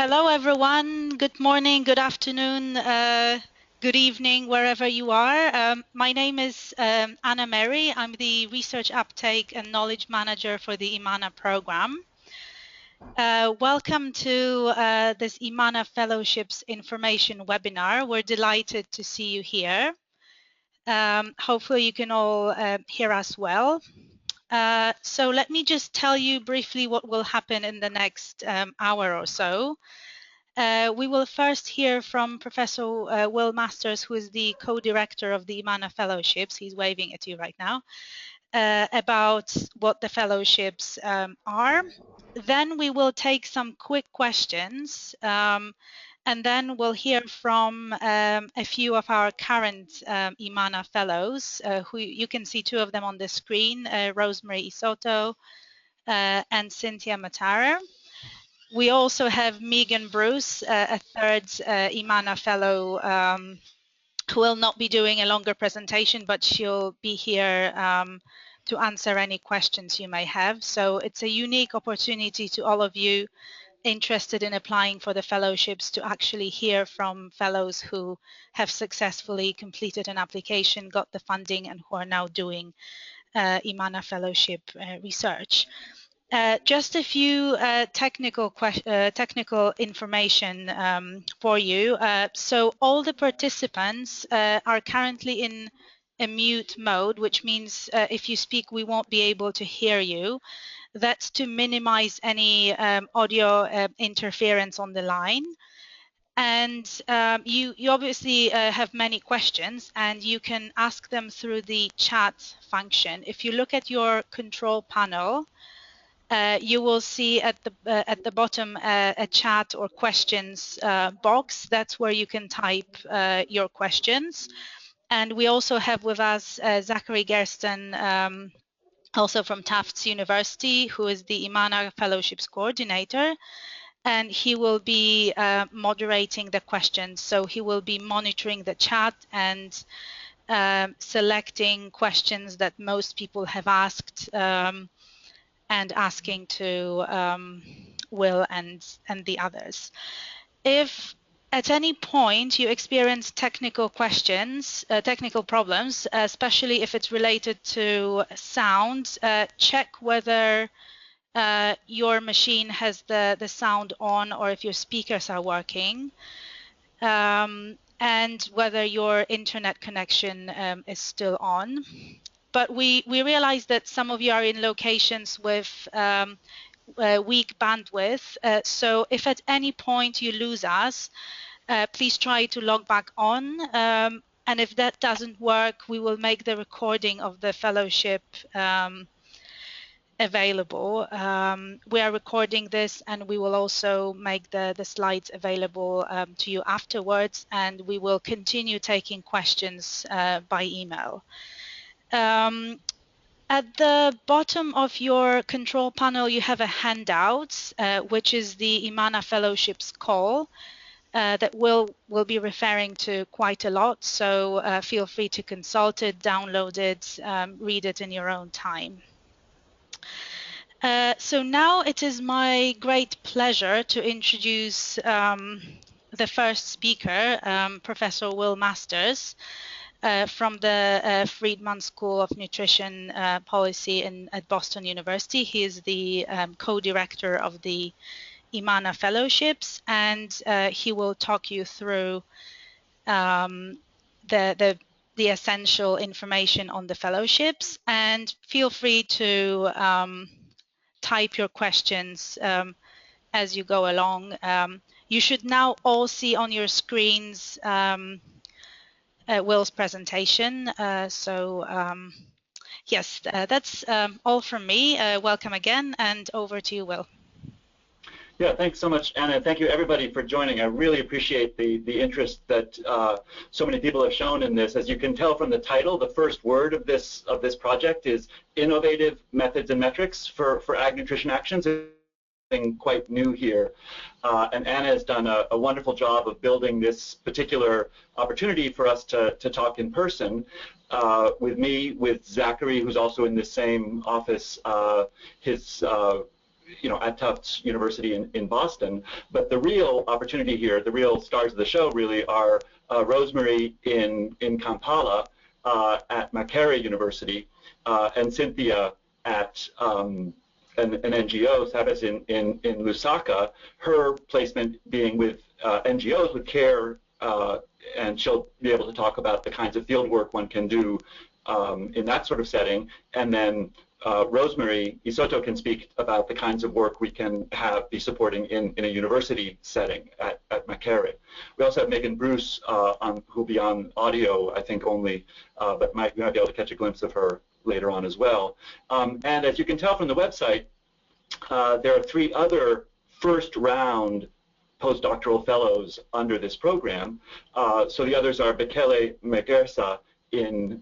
Hello, everyone. Good morning, good afternoon, good evening, wherever you are. My name is Anna Mary. I'm the Research Uptake and Knowledge Manager for the IMMANA program. Welcome to this IMMANA Fellowships Information webinar. We're delighted to see you here. Hopefully you can all hear us well. So let me just tell you briefly what will happen in the next hour or so. We will first hear from Professor Will Masters, who is the co-director of the IMMANA Fellowships. He's waving at you right now, about what the fellowships are. Then we will take some quick questions, and then we'll hear from a few of our current IMMANA fellows, who you can see two of them on the screen, Rosemary Isoto and Cynthia Matara. We also have Megan Bruce, a third IMMANA fellow, who will not be doing a longer presentation, but she'll be here to answer any questions you may have. So it's a unique opportunity to all of you interested in applying for the fellowships to actually hear from fellows who have successfully completed an application, got the funding, and who are now doing IMMANA fellowship research. Just a few technical information for you. So all the participants are currently in a mute mode, which means if you speak, we won't be able to hear you. That's to minimize any audio interference on the line. And you obviously have many questions, and you can ask them through the chat function. If you look at your control panel, you will see at the bottom a chat or questions box. That's where you can type your questions. And we also have with us Zachary Gersten, also from Tufts University, who is the IMMANA Fellowships Coordinator. And he will be moderating the questions. So he will be monitoring the chat and selecting questions that most people have asked, and asking to Will and the others. If at any point you experience technical questions, technical problems, especially if it's related to sound, check whether your machine has the sound on, or if your speakers are working, and whether your internet connection is still on. But we realize that some of you are in locations with weak bandwidth. So if at any point you lose us, please try to log back on. And if that doesn't work, we will make the recording of the fellowship available. We are recording this, and we will also make the slides available to you afterwards, and we will continue taking questions by email. At the bottom of your control panel, you have a handout, which is the IMMANA Fellowships call that we'll be referring to quite a lot. So feel free to consult it, download it, read it in your own time. So now it is my great pleasure to introduce the first speaker, Professor Will Masters, from the Friedman School of Nutrition Policy at Boston University. He is the co-director of the IMMANA Fellowships, and he will talk you through the essential information on the fellowships. And feel free to type your questions as you go along. You should now all see on your screens Will's presentation. Yes, that's all from me. Welcome again, and over to you, Will. Yeah, thanks so much, Anna. Thank you, everybody, for joining. I really appreciate the interest that so many people have shown in this. As you can tell from the title, the first word of this project is innovative methods and metrics for ag nutrition actions. Something quite new here, and Anna has done a wonderful job of building this particular opportunity for us to talk in person with me, with Zachary, who's also in the same office. at Tufts University in Boston. But the real opportunity here, the real stars of the show really are Rosemary in Kampala at Makerere University, and Cynthia at an NGO, Sabas in Lusaka, her placement being with NGOs with CARE, and she'll be able to talk about the kinds of field work one can do in that sort of setting. And then Rosemary Isoto can speak about the kinds of work we can be supporting in a university setting at Makerere. We also have Megan Bruce who'll be on audio, I think only, but you might be able to catch a glimpse of her later on as well. And as you can tell from the website, there are 3 other first-round postdoctoral fellows under this program. So the others are Bekele Megersa in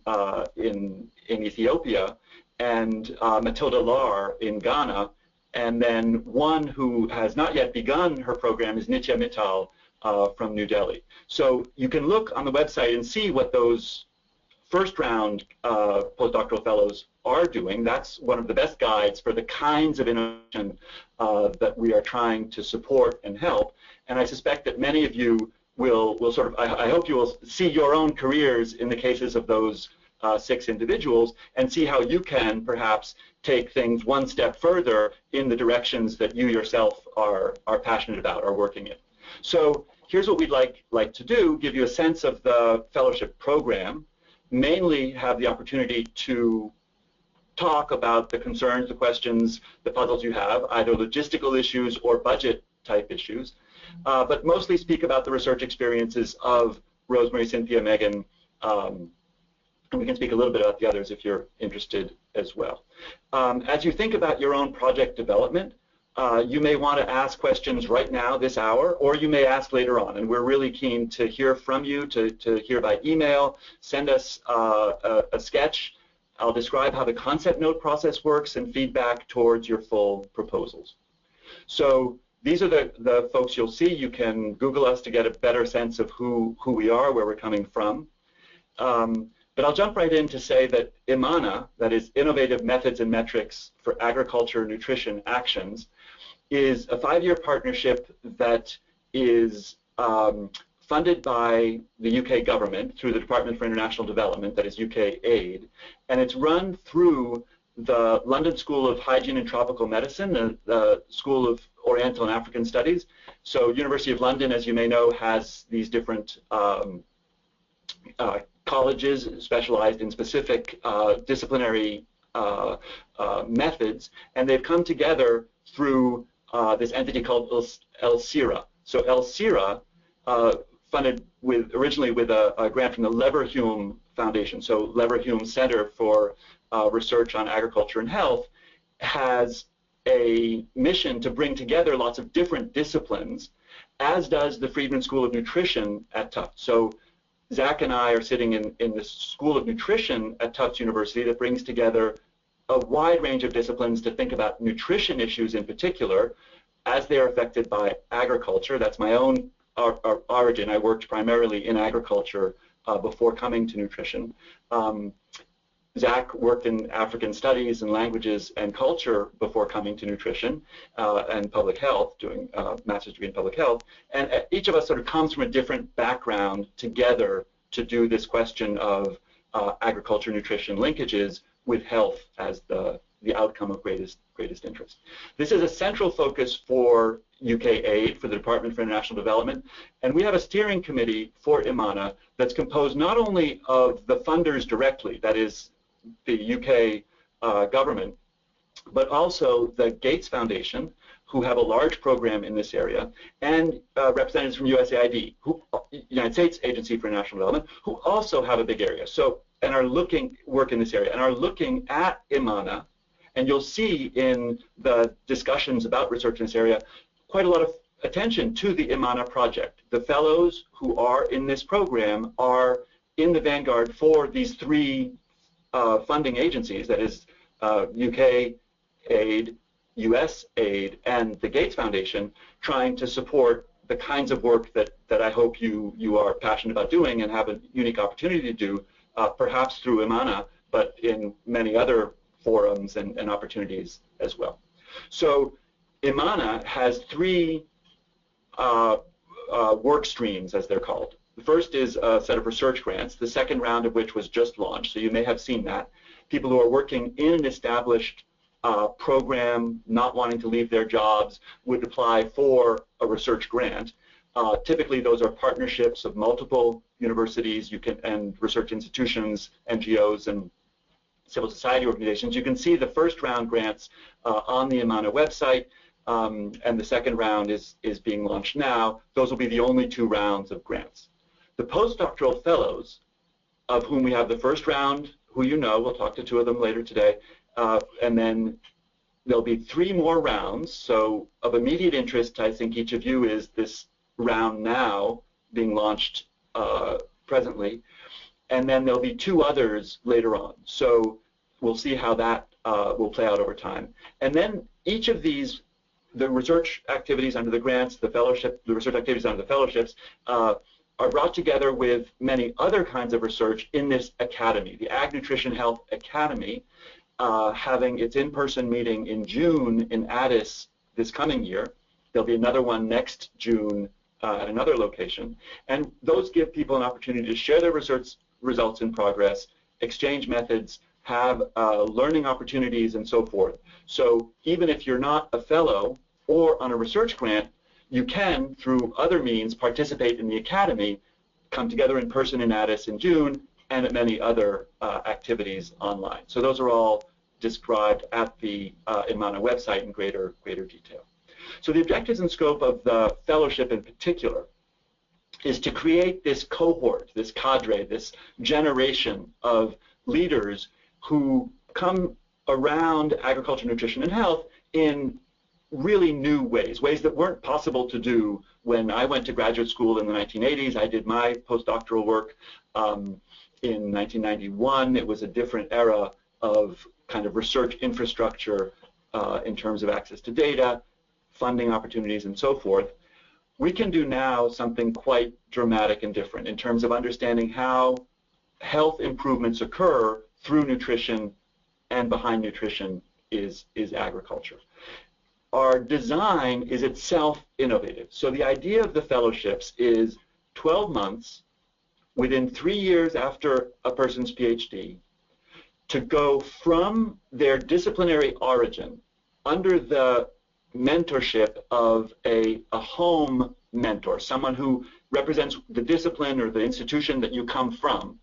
Ethiopia, and Matilda Lar in Ghana, and then one who has not yet begun her program is Nitya Mittal from New Delhi. So you can look on the website and see what those first-round postdoctoral fellows are doing. That's one of the best guides for the kinds of innovation that we are trying to support and help. And I suspect that many of you will sort of, I hope you will see your own careers in the cases of those 6 individuals and see how you can perhaps take things one step further in the directions that you yourself are passionate about, are working in. So here's what we'd like to do: give you a sense of the fellowship program, mainly have the opportunity to talk about the concerns, the questions, the puzzles you have, either logistical issues or budget type issues, but mostly speak about the research experiences of Rosemary, Cynthia, Megan, and we can speak a little bit about the others if you're interested as well. As you think about your own project development, you may want to ask questions right now, this hour, or you may ask later on. And we're really keen to hear from you, to hear by email. Send us a sketch. I'll describe how the concept note process works and feedback towards your full proposals. So these are the folks you'll see. You can Google us to get a better sense of who we are, where we're coming from. But I'll jump right in to say that IMMANA, that is Innovative Methods and Metrics for Agriculture Nutrition Actions, is a 5-year partnership that is funded by the UK government through the Department for International Development, that is UK aid, and it's run through the London School of Hygiene and Tropical Medicine, the School of Oriental and African Studies. So University of London, as you may know, has these different colleges specialized in specific disciplinary methods, and they've come together through this entity called ELSIRA. So ELSIRA, funded originally with a grant from the Leverhulme Foundation, so Leverhulme Center for Research on Agriculture and Health, has a mission to bring together lots of different disciplines, as does the Friedman School of Nutrition at Tufts. So Zach and I are sitting in the School of Nutrition at Tufts University that brings together a wide range of disciplines to think about nutrition issues in particular as they are affected by agriculture. That's my own origin. I worked primarily in agriculture before coming to nutrition. Zach worked in African studies and languages and culture before coming to nutrition and public health, doing a master's degree in public health. And each of us sort of comes from a different background together to do this question of agriculture nutrition linkages with health as the outcome of greatest interest. This is a central focus for UK aid, for the Department for International Development, and we have a steering committee for IMMANA that's composed not only of the funders directly, that is the UK government, but also the Gates Foundation, who have a large program in this area, and representatives from USAID, United States Agency for International Development, who also have a big area. So, and are work in this area, and are looking at IMMANA, and you'll see in the discussions about research in this area quite a lot of attention to the IMMANA project. The fellows who are in this program are in the vanguard for these 3 funding agencies, that is UK aid, US aid, and the Gates Foundation, trying to support the kinds of work that I hope you are passionate about doing and have a unique opportunity to do, perhaps through IMMANA, but in many other forums and opportunities as well. So IMMANA has three work streams, as they're called. The first is a set of research grants, the second round of which was just launched, so you may have seen that. People who are working in an established program, not wanting to leave their jobs, would apply for a research grant. Typically, those are partnerships of multiple universities and research institutions, NGOs, and civil society organizations. You can see the first round grants on the IMMANA website, and the second round is being launched now. Those will be the only two rounds of grants. The postdoctoral fellows, of whom we have the first round, who you know, we'll talk to two of them later today, and then there'll be three more rounds. So of immediate interest, I think each of you is this round now being launched presently, and then there'll be two others later on. So we'll see how that will play out over time. And then each of these, the research activities under the grants, the research activities under the fellowships, are brought together with many other kinds of research in this academy, the Ag Nutrition Health Academy, having its in-person meeting in June in Addis this coming year. There'll be another one next June at another location, and those give people an opportunity to share their research results in progress, exchange methods, have learning opportunities, and so forth. So even if you're not a fellow or on a research grant, you can, through other means, participate in the academy, come together in person in Addis in June, and at many other activities online. So those are all described at the IMMANA website in greater detail. So the objectives and scope of the fellowship in particular is to create this cohort, this cadre, this generation of leaders who come around agriculture, nutrition, and health in really new ways that weren't possible to do when I went to graduate school in the 1980s. I did my postdoctoral work in 1991. It was a different era of kind of research infrastructure in terms of access to data, funding opportunities, and so forth. We can do now something quite dramatic and different in terms of understanding how health improvements occur through nutrition, and behind nutrition is agriculture. Our design is itself innovative. So the idea of the fellowships is 12 months within 3 years after a person's PhD to go from their disciplinary origin under the mentorship of a home mentor, someone who represents the discipline or the institution that you come from,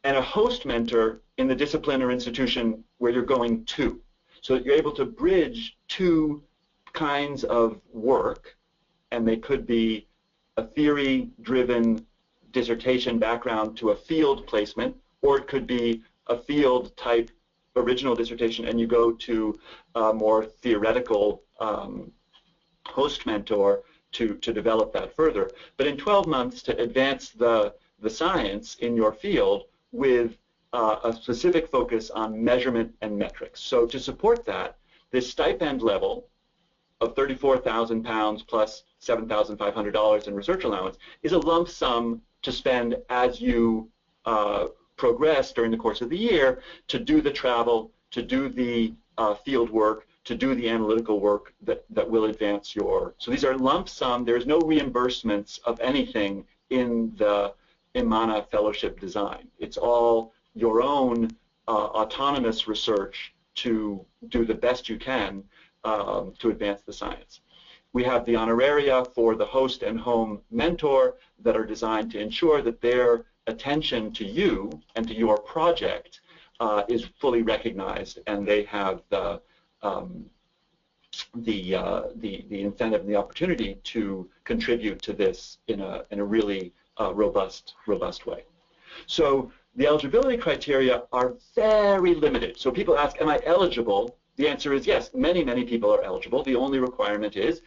and a host mentor in the discipline or institution where you're going to, so that you're able to bridge two kinds of work, and they could be a theory-driven dissertation background to a field placement, or it could be a field-type original dissertation and you go to a more theoretical host mentor to develop that further. But in 12 months to advance the science in your field with a specific focus on measurement and metrics. So to support that, this stipend level of £34,000 plus $7,500 in research allowance is a lump sum to spend as you progress during the course of the year to do the travel, to do the field work, to do the analytical work that will advance your. So these are lump sum. There's no reimbursements of anything in the IMMANA fellowship design. It's all your own autonomous research to do the best you can to advance the science. We have the honoraria for the host and home mentor that are designed to ensure that their attention to you and to your project is fully recognized, and they have the incentive and the opportunity to contribute to this in a really robust way. So the eligibility criteria are very limited. So people ask, am I eligible? The answer is yes, many people are eligible. The only requirement is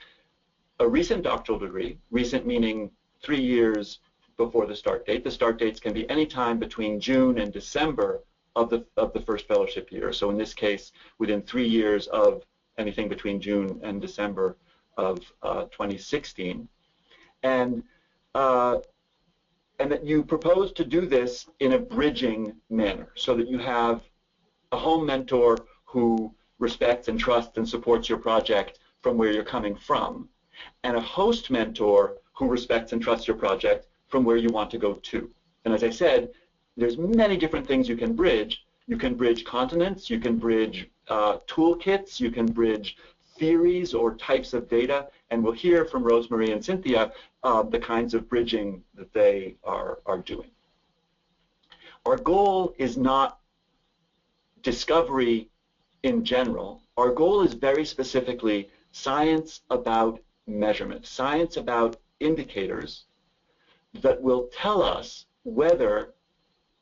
a recent doctoral degree, recent meaning 3 years before the start date. The start dates can be any time between June and December of the first fellowship year. So in this case, within 3 years of anything between June and December of 2016. And that you propose to do this in a bridging manner so that you have a home mentor who respects and trusts and supports your project from where you're coming from, and a host mentor who respects and trusts your project from where you want to go to. And as I said, there's many different things you can bridge. You can bridge continents, you can bridge toolkits, you can bridge theories or types of data, and we'll hear from Rosemarie and Cynthia the kinds of bridging that they are doing. Our goal is not discovery in general. Our goal is very specifically science about measurement, science about indicators that will tell us whether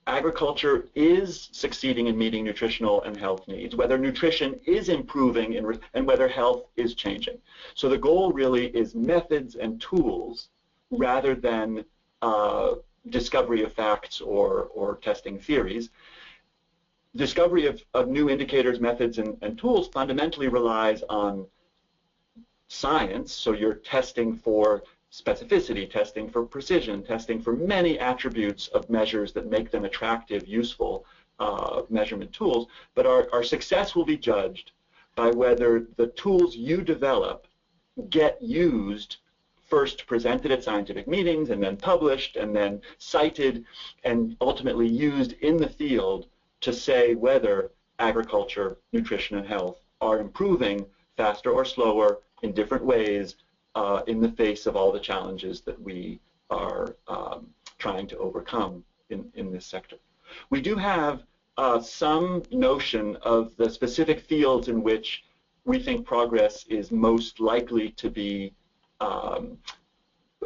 agriculture is succeeding in meeting nutritional and health needs, whether nutrition is improving, and whether health is changing. So the goal really is methods and tools rather than discovery of facts or testing theories. Discovery of new indicators, methods, and tools fundamentally relies on science. So you're testing for specificity, testing for precision, testing for many attributes of measures that make them attractive, useful measurement tools. But our success will be judged by whether the tools you develop get used, first presented at scientific meetings, and then published, and then cited, and ultimately used in the field to say whether agriculture, nutrition, and health are improving faster or slower in different ways in the face of all the challenges that we are trying to overcome in this sector. We do have some notion of the specific fields in which we think progress is most likely to be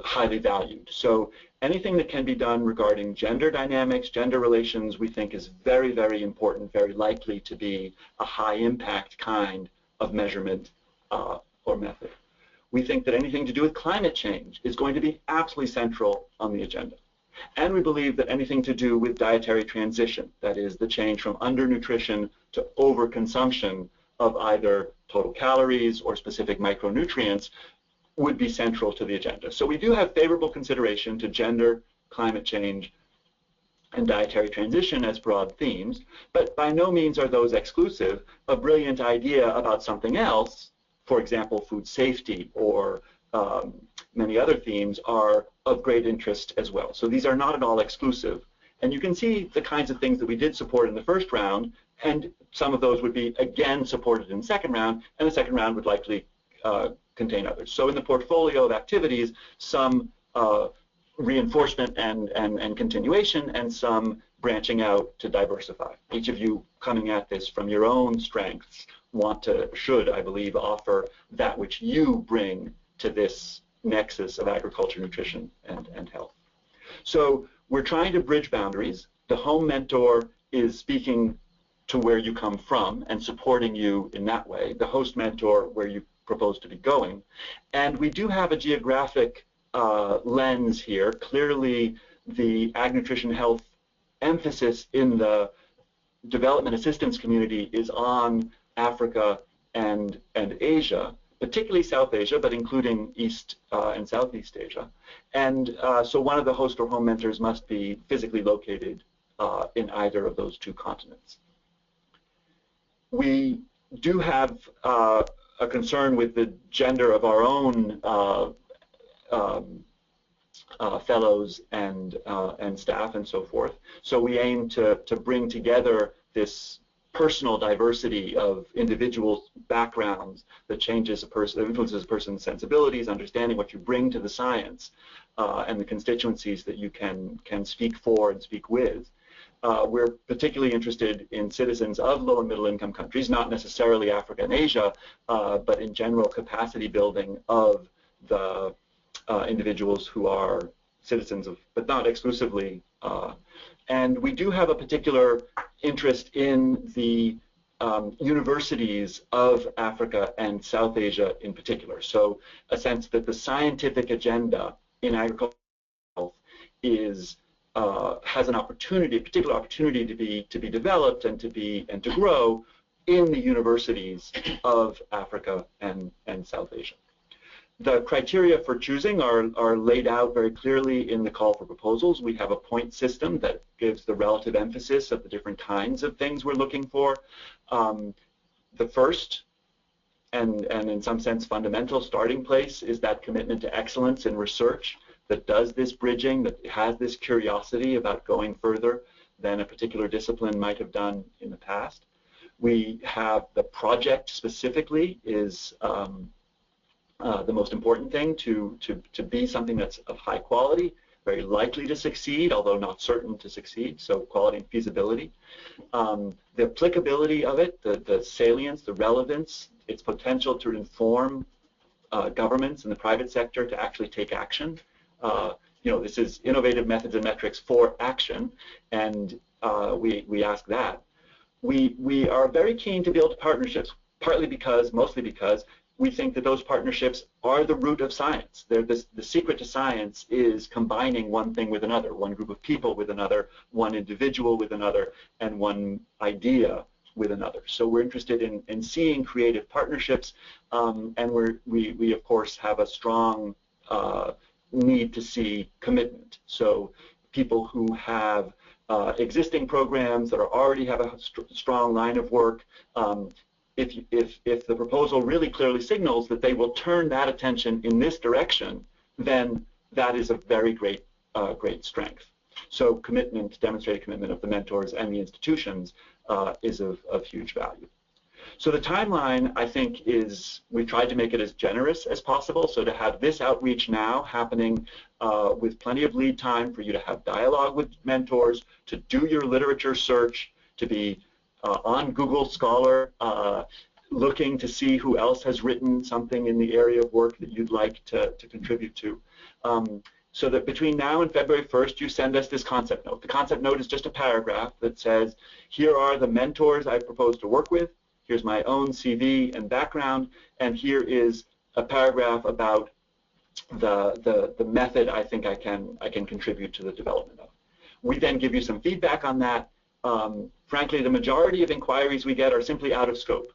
highly valued. So anything that can be done regarding gender dynamics, gender relations, we think is very, very important, very likely to be a high impact kind of measurement or method. We think that anything to do with climate change is going to be absolutely central on the agenda. And we believe that anything to do with dietary transition, that is the change from undernutrition to overconsumption of either total calories or specific micronutrients, would be central to the agenda. So we do have favorable consideration to gender, climate change, and dietary transition as broad themes, but by no means are those exclusive. A brilliant idea about something else, for example, food safety or many other themes, are of great interest as well. So these are not at all exclusive. And you can see the kinds of things that we did support in the first round, and some of those would be again supported in the second round, and the second round would likely contain others. So in the portfolio of activities, some reinforcement and continuation, and some branching out to diversify. Each of you coming at this from your own strengths should, I believe, offer that which you bring to this nexus of agriculture, nutrition, and health. So we're trying to bridge boundaries. The home mentor is speaking to where you come from and supporting you in that way. The host mentor, where you propose to be going. And we do have a geographic lens here. Clearly, the ag nutrition health emphasis in the development assistance community is on Africa and Asia, particularly South Asia, but including East and Southeast Asia. And so one of the host or home mentors must be physically located in either of those two continents. We do have a concern with the gender of our own fellows and staff and so forth. So we aim to bring together this personal diversity of individual backgrounds that changes a person, influences a person's sensibilities, understanding what you bring to the science, and the constituencies that you can speak for and speak with. We're particularly interested in citizens of low and middle income countries, not necessarily Africa and Asia, but in general capacity building of the individuals who are citizens of, but not exclusively. And we do have a particular interest in the universities of Africa and South Asia in particular. So a sense that the scientific agenda in agricultural health is has an opportunity, a particular opportunity to be developed and to grow in the universities of Africa and South Asia. The criteria for choosing are laid out very clearly in the call for proposals. We have a point system that gives the relative emphasis of the different kinds of things we're looking for. The first and in some sense fundamental starting place is that commitment to excellence in research that does this bridging, that has this curiosity about going further than a particular discipline might have done in the past. We have the project specifically is the most important thing to be something that's of high quality, very likely to succeed, although not certain to succeed, so quality and feasibility. The applicability of it, the salience, the relevance, its potential to inform governments and the private sector to actually take action. This is innovative methods and metrics for action, and we ask that. We are very keen to build partnerships, mostly because we think that those partnerships are the root of science. The secret to science is combining one thing with another, one group of people with another, one individual with another, and one idea with another. So we're interested in seeing creative partnerships, and we of course have a strong need to see commitment. So people who have existing programs that already have a strong line of work, if the proposal really clearly signals that they will turn that attention in this direction, then that is a very great strength. So commitment, demonstrated commitment of the mentors and the institutions is of huge value. So the timeline, I think, is we tried to make it as generous as possible. So to have this outreach now happening with plenty of lead time for you to have dialogue with mentors, to do your literature search, to be on Google Scholar, looking to see who else has written something in the area of work that you'd like to contribute to. So that between now and February 1st, you send us this concept note. The concept note is just a paragraph that says, here are the mentors I propose to work with, here's my own CV and background, and here is a paragraph about the method I think I can contribute to the development of. We then give you some feedback on that. Frankly, the majority of inquiries we get are simply out of scope.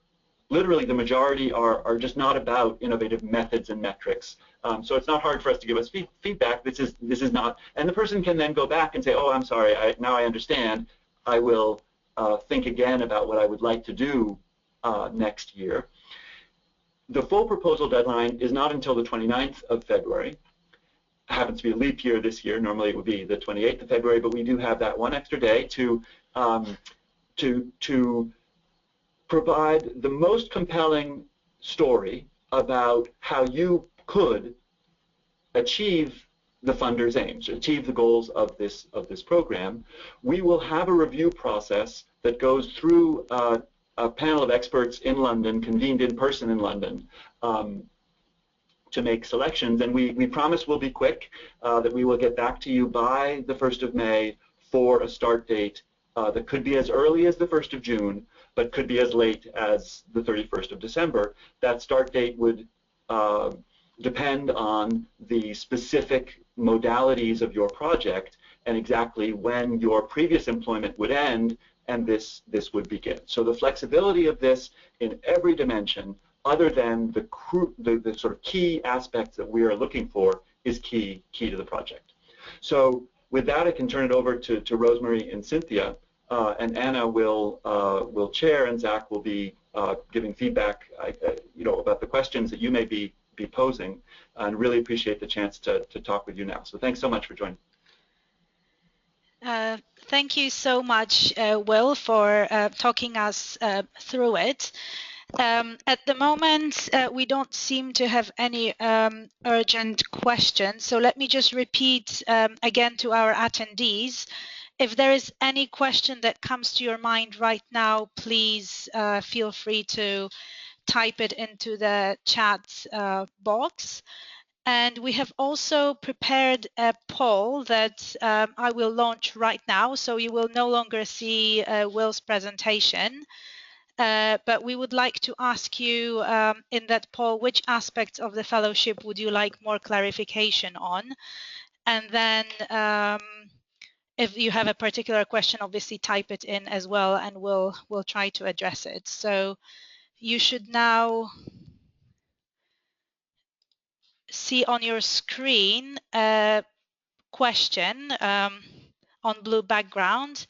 Literally, the majority are just not about innovative methods and metrics. So it's not hard for us to give us feedback. This is not, and the person can then go back and say, oh, I'm sorry, now I understand. I will think again about what I would like to do next year. The full proposal deadline is not until the 29th of February. It happens to be a leap year this year. Normally it would be the 28th of February, but we do have that one extra day to provide the most compelling story about how you could achieve the funder's aims, achieve the goals of this program. We will have a review process that goes through a panel of experts in London, convened in person in London, to make selections, and we promise we'll be quick, that we will get back to you by the 1st of May for a start date that could be as early as the 1st of June, but could be as late as the 31st of December. That start date would depend on the specific modalities of your project and exactly when your previous employment would end and this would begin. So the flexibility of this in every dimension, other than the sort of key aspects that we are looking for, is key to the project. So with that, I can turn it over to Rosemary and Cynthia, and Anna will chair, and Zach will be giving feedback, about the questions that you may be posing, and really appreciate the chance to talk with you now. So thanks so much for joining. Thank you so much, Will, for talking us through it. At the moment, we don't seem to have any urgent questions, so let me just repeat again to our attendees. If there is any question that comes to your mind right now, please feel free to type it into the chat box. And we have also prepared a poll that I will launch right now, so you will no longer see Will's presentation. But we would like to ask you in that poll, which aspects of the fellowship would you like more clarification on? And then if you have a particular question, obviously type it in as well, and we'll try to address it. So you should now see on your screen a question on blue background,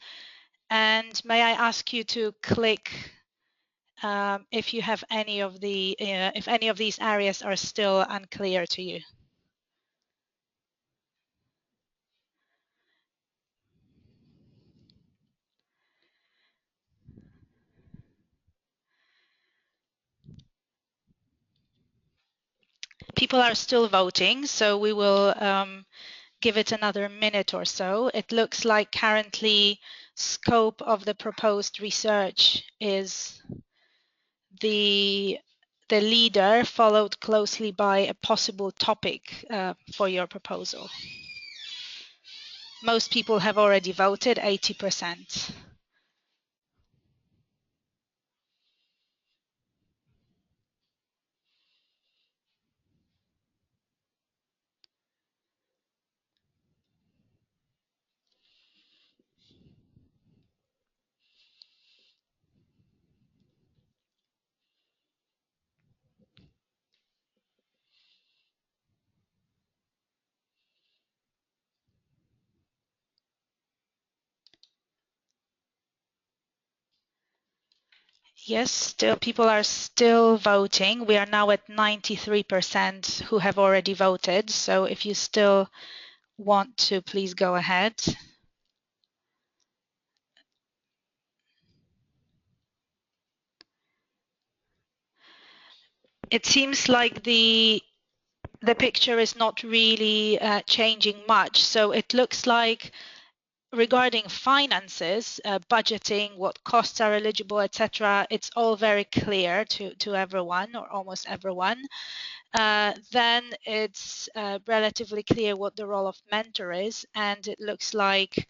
and may I ask you to click if you have any of the if any of these areas are still unclear to you. People are still voting, so we will give it another minute or so. It looks like currently scope of the proposed research is the leader, followed closely by a possible topic for your proposal. Most people have already voted, 80%. Yes, still people are still voting. We are now at 93% who have already voted. So if you still want to, please go ahead. It seems like the picture is not really changing much. So it looks like regarding finances, budgeting, what costs are eligible, etc., it's all very clear to everyone or almost everyone. Then it's relatively clear what the role of mentor is, and it looks like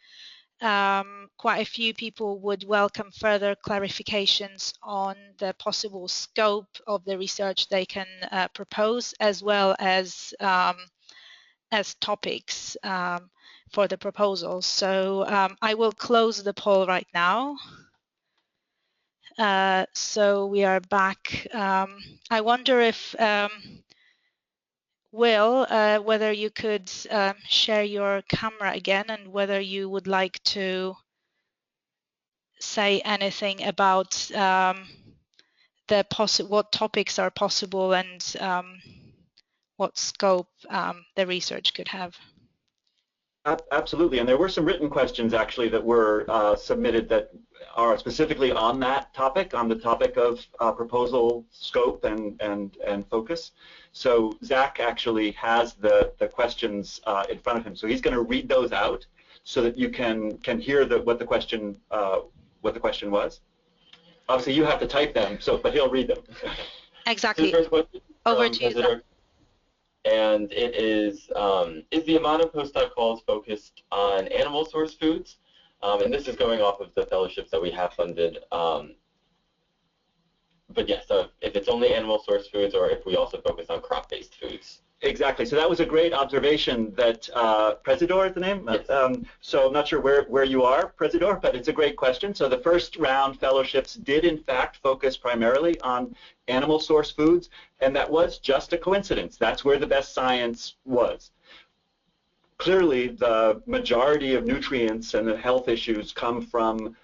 quite a few people would welcome further clarifications on the possible scope of the research they can propose, as well as topics for the proposals. So I will close the poll right now. So we are back. I wonder if Will, whether you could share your camera again, and whether you would like to say anything about what topics are possible and what scope the research could have. Absolutely, and there were some written questions actually that were submitted that are specifically on that topic, on the topic of proposal scope and focus. So Zach actually has the questions in front of him, so he's going to read those out so that you can hear what the question was. Obviously, you have to type them, but he'll read them. Exactly. So the first question Over to you, Zach. And it is the IMMANA postdoc calls focused on animal source foods? And this is going off of the fellowships that we have funded. But yes, so if it's only animal source foods, or if we also focus on crop-based foods. Exactly. So that was a great observation that Presidor is the name. Yes. So I'm not sure where you are, Presidor, but it's a great question. So the first round fellowships did in fact focus primarily on animal source foods, and that was just a coincidence. That's where the best science was. Clearly, the majority of nutrients and the health issues come from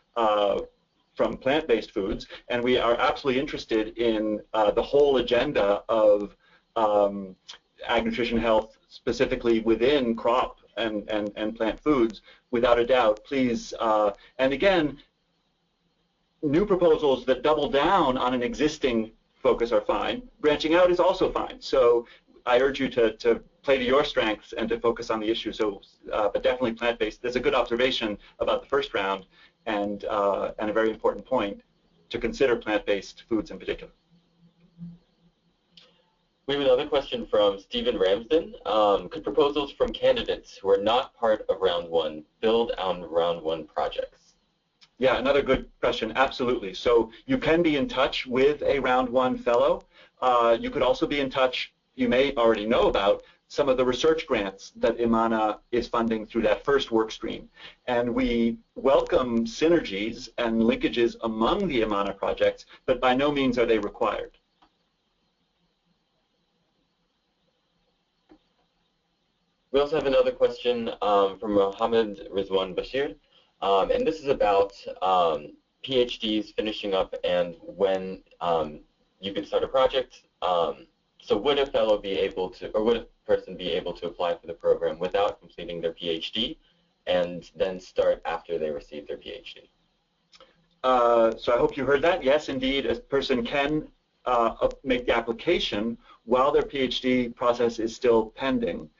plant-based foods, and we are absolutely interested in the whole agenda of ag nutrition health, specifically within crop and plant foods, without a doubt. Please, and again, new proposals that double down on an existing focus are fine. Branching out is also fine. So I urge you to play to your strengths and to focus on the issue. So, but definitely plant-based. There's a good observation about the first round, and a very important point to consider plant-based foods in particular. We have another question from Stephen Ramsden. Could proposals from candidates who are not part of round one build on round one projects? Yeah, another good question. Absolutely. So you can be in touch with a round one fellow. You could also be in touch, you may already know about some of the research grants that IMMANA is funding through that first work stream. And we welcome synergies and linkages among the IMMANA projects, but by no means are they required. We also have another question from Mohammed Rizwan Bashir, and this is about PhDs finishing up and when you can start a project. So would a fellow be able to, or would a person be able to apply for the program without completing their PhD and then start after they receive their PhD? So I hope you heard that. Yes, indeed, a person can make the application while their PhD process is still pending.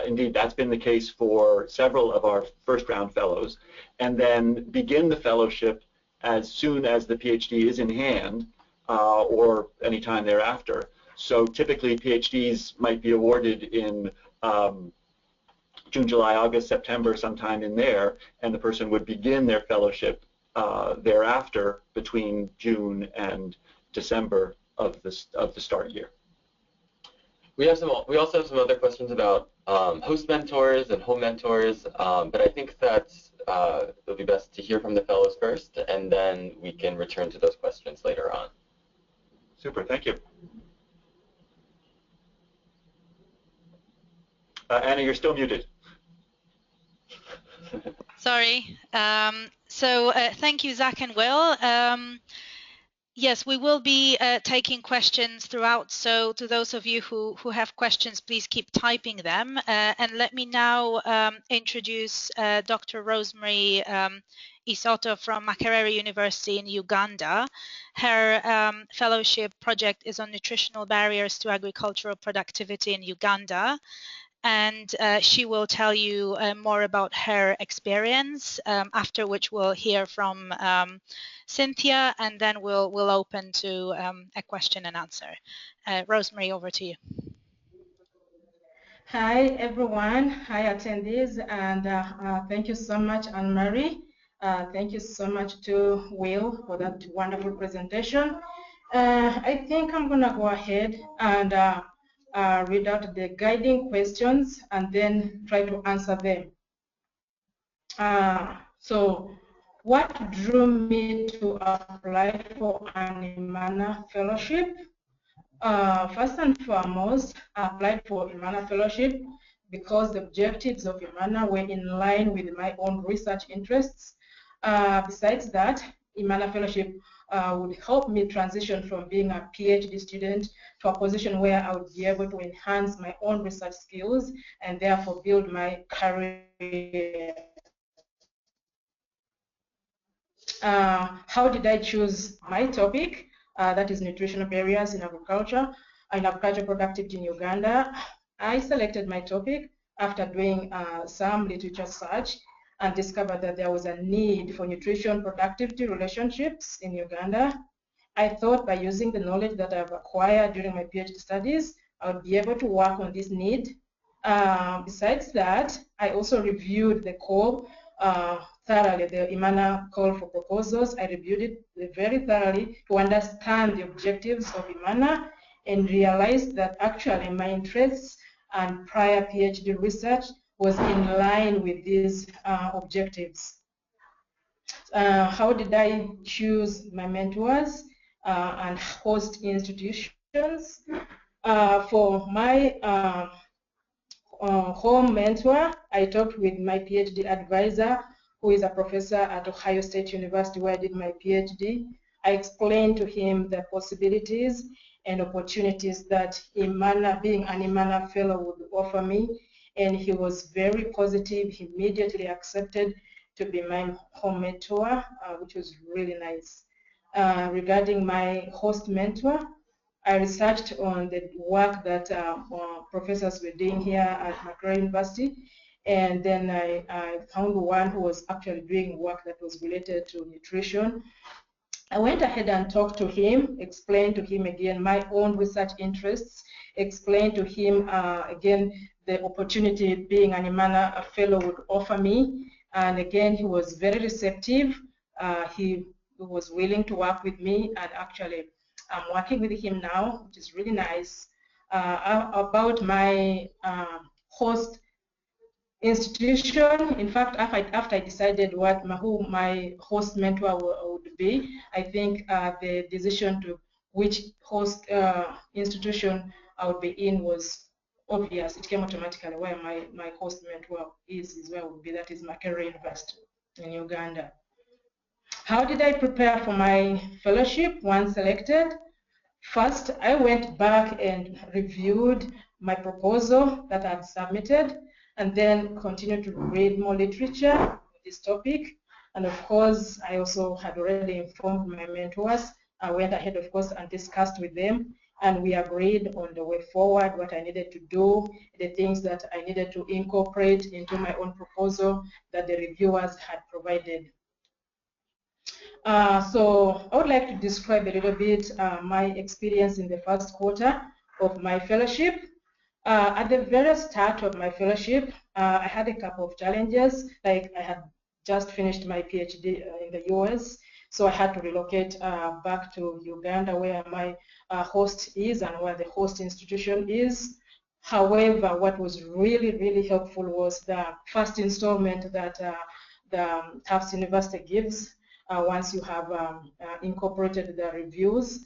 Indeed, that's been the case for several of our first round fellows, and then begin the fellowship as soon as the PhD is in hand or any time thereafter. So typically PhDs might be awarded in June, July, August, September, sometime in there, and the person would begin their fellowship thereafter between June and December of the start year. We also have some other questions about host mentors and home mentors, but I think that it'll be best to hear from the fellows first, and then we can return to those questions later on. Super, thank you. Anna, you're still muted. Sorry. Thank you, Zach and Will. Yes, we will be taking questions throughout. So to those of you who have questions, please keep typing them. And let me now introduce Dr. Rosemary Isoto from Makerere University in Uganda. Her fellowship project is on nutritional barriers to agricultural productivity in Uganda. And she will tell you more about her experience, after which we'll hear from Cynthia, and then we'll open to a question and answer. Rosemary, over to you. Hi, everyone. Hi, attendees, and thank you so much, Anne-Marie. Thank you so much to Will for that wonderful presentation. I think I'm going to go ahead and read out the guiding questions and then try to answer them. So, what drew me to apply for an IMMANA fellowship? First and foremost, I applied for IMMANA fellowship because the objectives of IMMANA were in line with my own research interests. Besides that, IMMANA fellowship would help me transition from being a PhD student to a position where I would be able to enhance my own research skills and therefore build my career. How did I choose my topic? That is nutritional barriers in agriculture and agricultural productivity in Uganda. I selected my topic after doing some literature search and discovered that there was a need for nutrition productivity relationships in Uganda. I thought by using the knowledge that I've acquired during my PhD studies, I would be able to work on this need. Besides that, I also reviewed the call thoroughly, the IMMANA call for proposals. I reviewed it very thoroughly to understand the objectives of IMMANA and realized that actually my interests and prior PhD research was in line with these objectives. How did I choose my mentors and host institutions? For my home mentor, I talked with my PhD advisor, who is a professor at Ohio State University, where I did my PhD. I explained to him the possibilities and opportunities that IMMANA, being an IMMANA fellow, would offer me, and he was very positive. He immediately accepted to be my home mentor, which was really nice. Regarding my host mentor, I researched on the work that professors were doing here at Makerere University, and then I found one who was actually doing work that was related to nutrition. I went ahead and talked to him, explained to him again my own research interests, explained to him again the opportunity being an IMMANA fellow would offer me, and again he was very receptive. He was willing to work with me, and actually I'm working with him now, which is really nice. About my host institution, in fact, after I decided who my host mentor would be, I think the decision to which host institution I would be in was obvious. It came automatically where my host mentor is where I would be. That is Makerere University in Uganda. How did I prepare for my fellowship once selected? First, I went back and reviewed my proposal that I'd submitted, and then continued to read more literature on this topic. And of course, I also had already informed my mentors. I went ahead, of course, and discussed with them, and we agreed on the way forward, what I needed to do, the things that I needed to incorporate into my own proposal that the reviewers had provided. So I would like to describe a little bit my experience in the first quarter of my fellowship. At the very start of my fellowship, I had a couple of challenges. Like, I had just finished my PhD in the US, so I had to relocate back to Uganda, where my host is and where the host institution is. However, what was really helpful was the first installment that the Tufts University gives once you have incorporated the reviews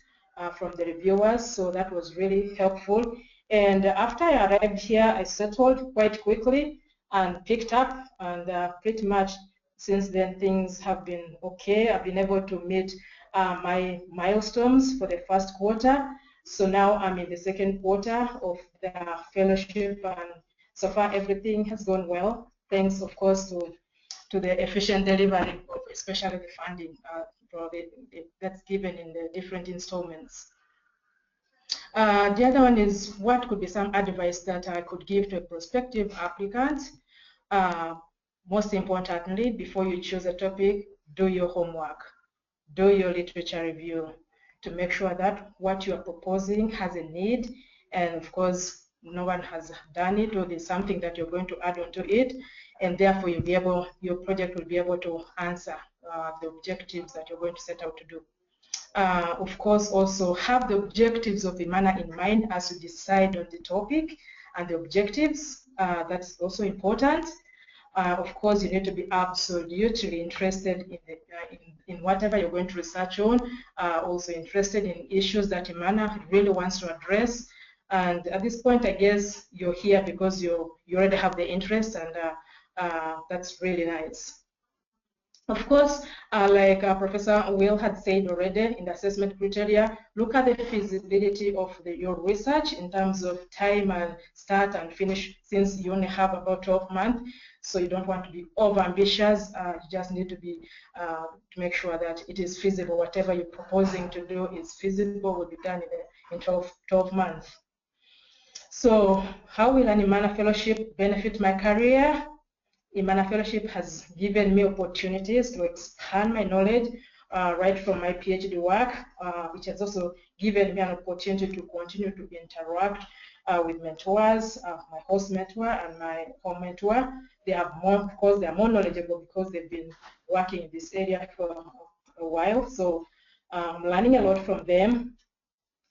from the reviewers. So that was really helpful. And after I arrived here, I settled quite quickly and picked up, and pretty much since then things have been okay. I've been able to meet my milestones for the first quarter. So now I'm in the second quarter of the fellowship, and so far everything has gone well. Thanks, of course, to the efficient delivery of especially the funding that's given in the different installments. The other one is, what could be some advice that I could give to a prospective applicant? Most importantly, before you choose a topic, do your homework, do your literature review to make sure that what you are proposing has a need, and of course, no one has done it, or there's something that you're going to add onto it, and therefore your project will be able to answer the objectives that you're going to set out to do. Of course, also have the objectives of IMMANA in mind as you decide on the topic and the objectives. That's also important. Of course, you need to be absolutely interested in whatever you're going to research on, also interested in issues that IMMANA really wants to address. And at this point, I guess you're here because you already have the interest, and that's really nice. Of course, like Professor Will had said already, in the assessment criteria, look at the feasibility of your research in terms of time and start and finish, since you only have about 12 months. So you don't want to be over ambitious. You just need to be to make sure that it is feasible. Whatever you're proposing to do is feasible, will be done in 12 months. So how will an IMMANA fellowship benefit my career? IMMANA fellowship has given me opportunities to expand my knowledge right from my PhD work, which has also given me an opportunity to continue to interact with mentors, my host mentor and my home mentor. They have more, of course, they are more knowledgeable because they've been working in this area for a while. So I'm learning a lot from them.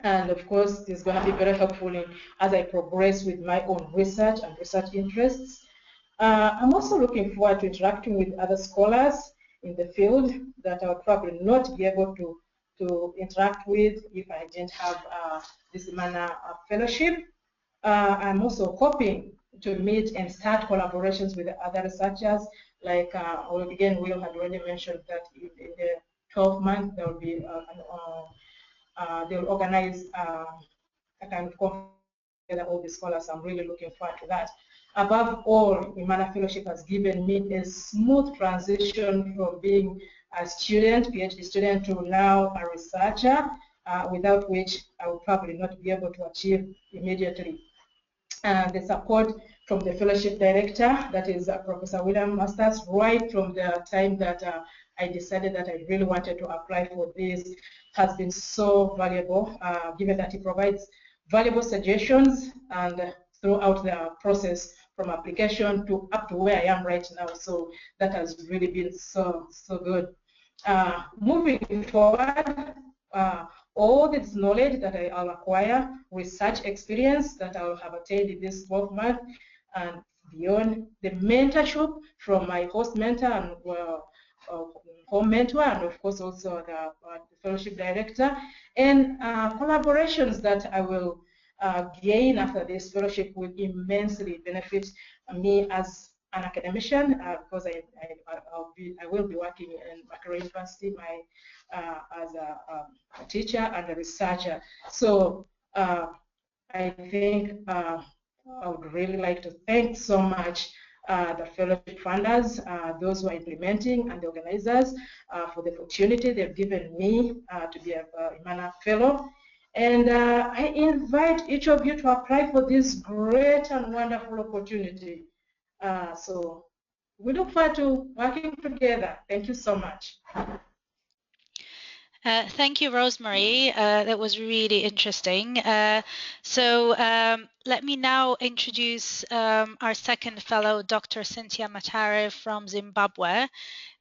And of course, it's going to be very helpful as I progress with my own research and research interests. I'm also looking forward to interacting with other scholars in the field that I would probably not be able to interact with if I didn't have this IMMANA fellowship. I'm also hoping to meet and start collaborations with other researchers. Like, again, Will had already mentioned that in the 12 months there will be they'll organize a kind of conference together all the scholars. I'm really looking forward to that. Above all, IMMANA fellowship has given me a smooth transition from being a student, PhD student, to now a researcher, without which I would probably not be able to achieve immediately. The support from the fellowship director, that is Professor William Masters, right from the time that I decided that I really wanted to apply for this, has been so valuable, given that he provides valuable suggestions and throughout the process from application to up to where I am right now. So that has really been so good. Moving forward, all this knowledge that I'll acquire, research experience that I'll have attained in this 12 months, and beyond, the mentorship from my host mentor and home mentor, and of course also the fellowship director, and collaborations that I will gain after this fellowship will immensely benefit me as an academician because I will be working in Makerere University as a teacher and a researcher. So I think I would really like to thank so much the fellowship funders, those who are implementing, and the organizers for the opportunity they've given me to be a IMMANA fellow. And I invite each of you to apply for this great and wonderful opportunity. So we look forward to working together. Thank you so much. Thank you, Rosemary. That was really interesting. Let me now introduce our second fellow, Dr. Cynthia Matare from Zimbabwe,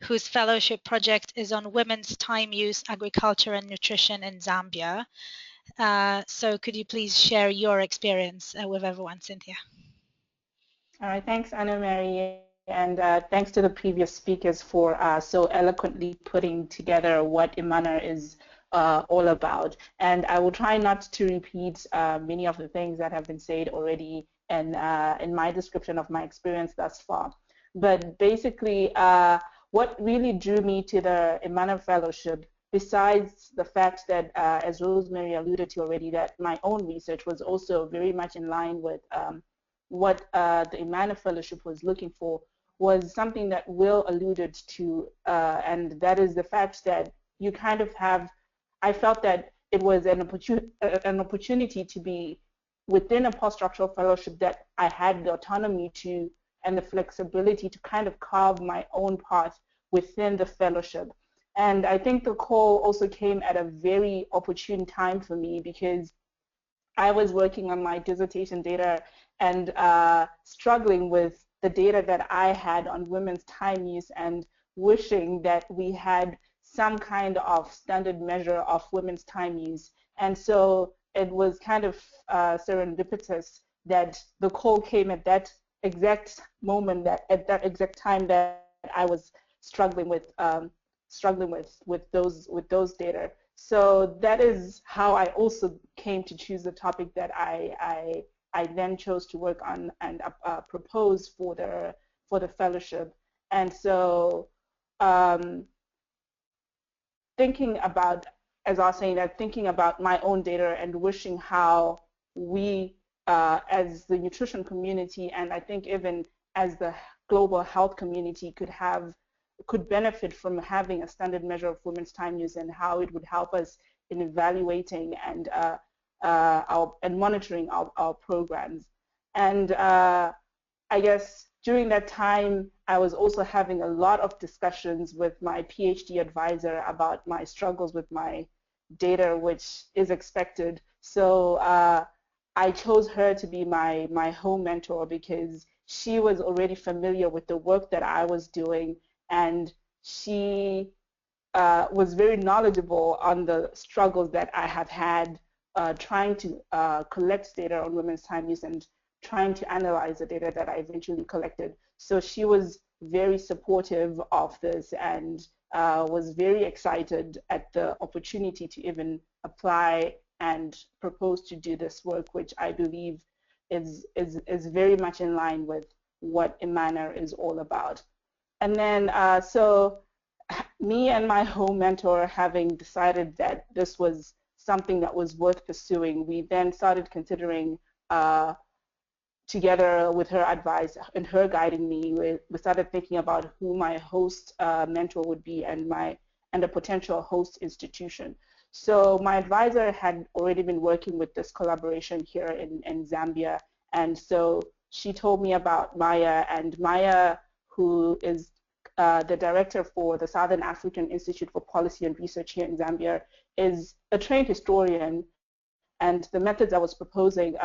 whose fellowship project is on women's time use, agriculture and nutrition in Zambia. So could you please share your experience with everyone, Cynthia? All right, thanks, Anna Mary. And thanks to the previous speakers for so eloquently putting together what IMMANA is all about. And I will try not to repeat many of the things that have been said already in my description of my experience thus far. But basically, what really drew me to the IMMANA Fellowship, besides the fact that, as Rosemary alluded to already, that my own research was also very much in line with what the IMMANA Fellowship was looking for, was something that Will alluded to, and that is the fact that you kind of have, I felt that it was an opportunity to be within a postdoctoral fellowship that I had the autonomy to and the flexibility to kind of carve my own path within the fellowship. And I think the call also came at a very opportune time for me because I was working on my dissertation data and struggling with the data that I had on women's time use and wishing that we had some kind of standard measure of women's time use. And so it was kind of serendipitous that the call came at that exact moment, that at that exact time that I was struggling with those data. So that is how I also came to choose the topic that I then chose to work on and propose for the fellowship. And so thinking about, as I was saying, that thinking about my own data and wishing how we as the nutrition community, and I think even as the global health community, could benefit from having a standard measure of women's time use and how it would help us in evaluating and monitoring our programs. And I guess during that time, I was also having a lot of discussions with my PhD advisor about my struggles with my data, which is expected. So I chose her to be my home mentor because she was already familiar with the work that I was doing, and she was very knowledgeable on the struggles that I have had trying to collect data on women's time use and trying to analyze the data that I eventually collected. So she was very supportive of this and was very excited at the opportunity to even apply and propose to do this work, which I believe is very much in line with what IMMANA is all about. And then, so me and my home mentor having decided that this was something that was worth pursuing, we then started considering, together with her advice and her guiding me, we started thinking about who my host mentor would be and a potential host institution. So my advisor had already been working with this collaboration here in Zambia, and so she told me about Maya, and Maya, who is the director for the Southern African Institute for Policy and Research here in Zambia, is a trained historian, and the methods I was proposing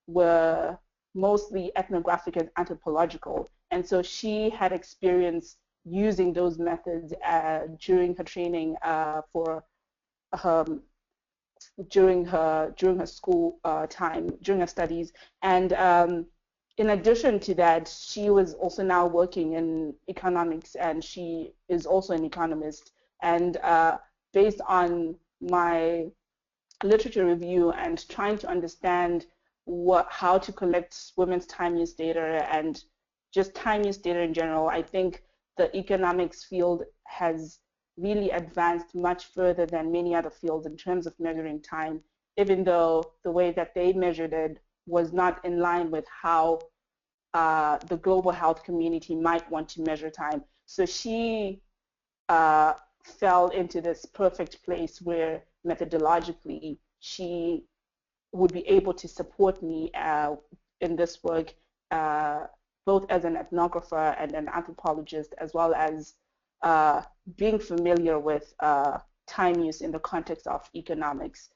were mostly ethnographic and anthropological. And so she had experience using those methods during her training during her school time, during her studies. And in addition to that, she was also now working in economics, and she is also an economist. And based on my literature review and trying to understand how to collect women's time use data and just time use data in general, I think the economics field has really advanced much further than many other fields in terms of measuring time, even though the way that they measured it was not in line with how the global health community might want to measure time. So she fell into this perfect place where methodologically she would be able to support me in this work, both as an ethnographer and an anthropologist, as well as being familiar with time use in the context of economics.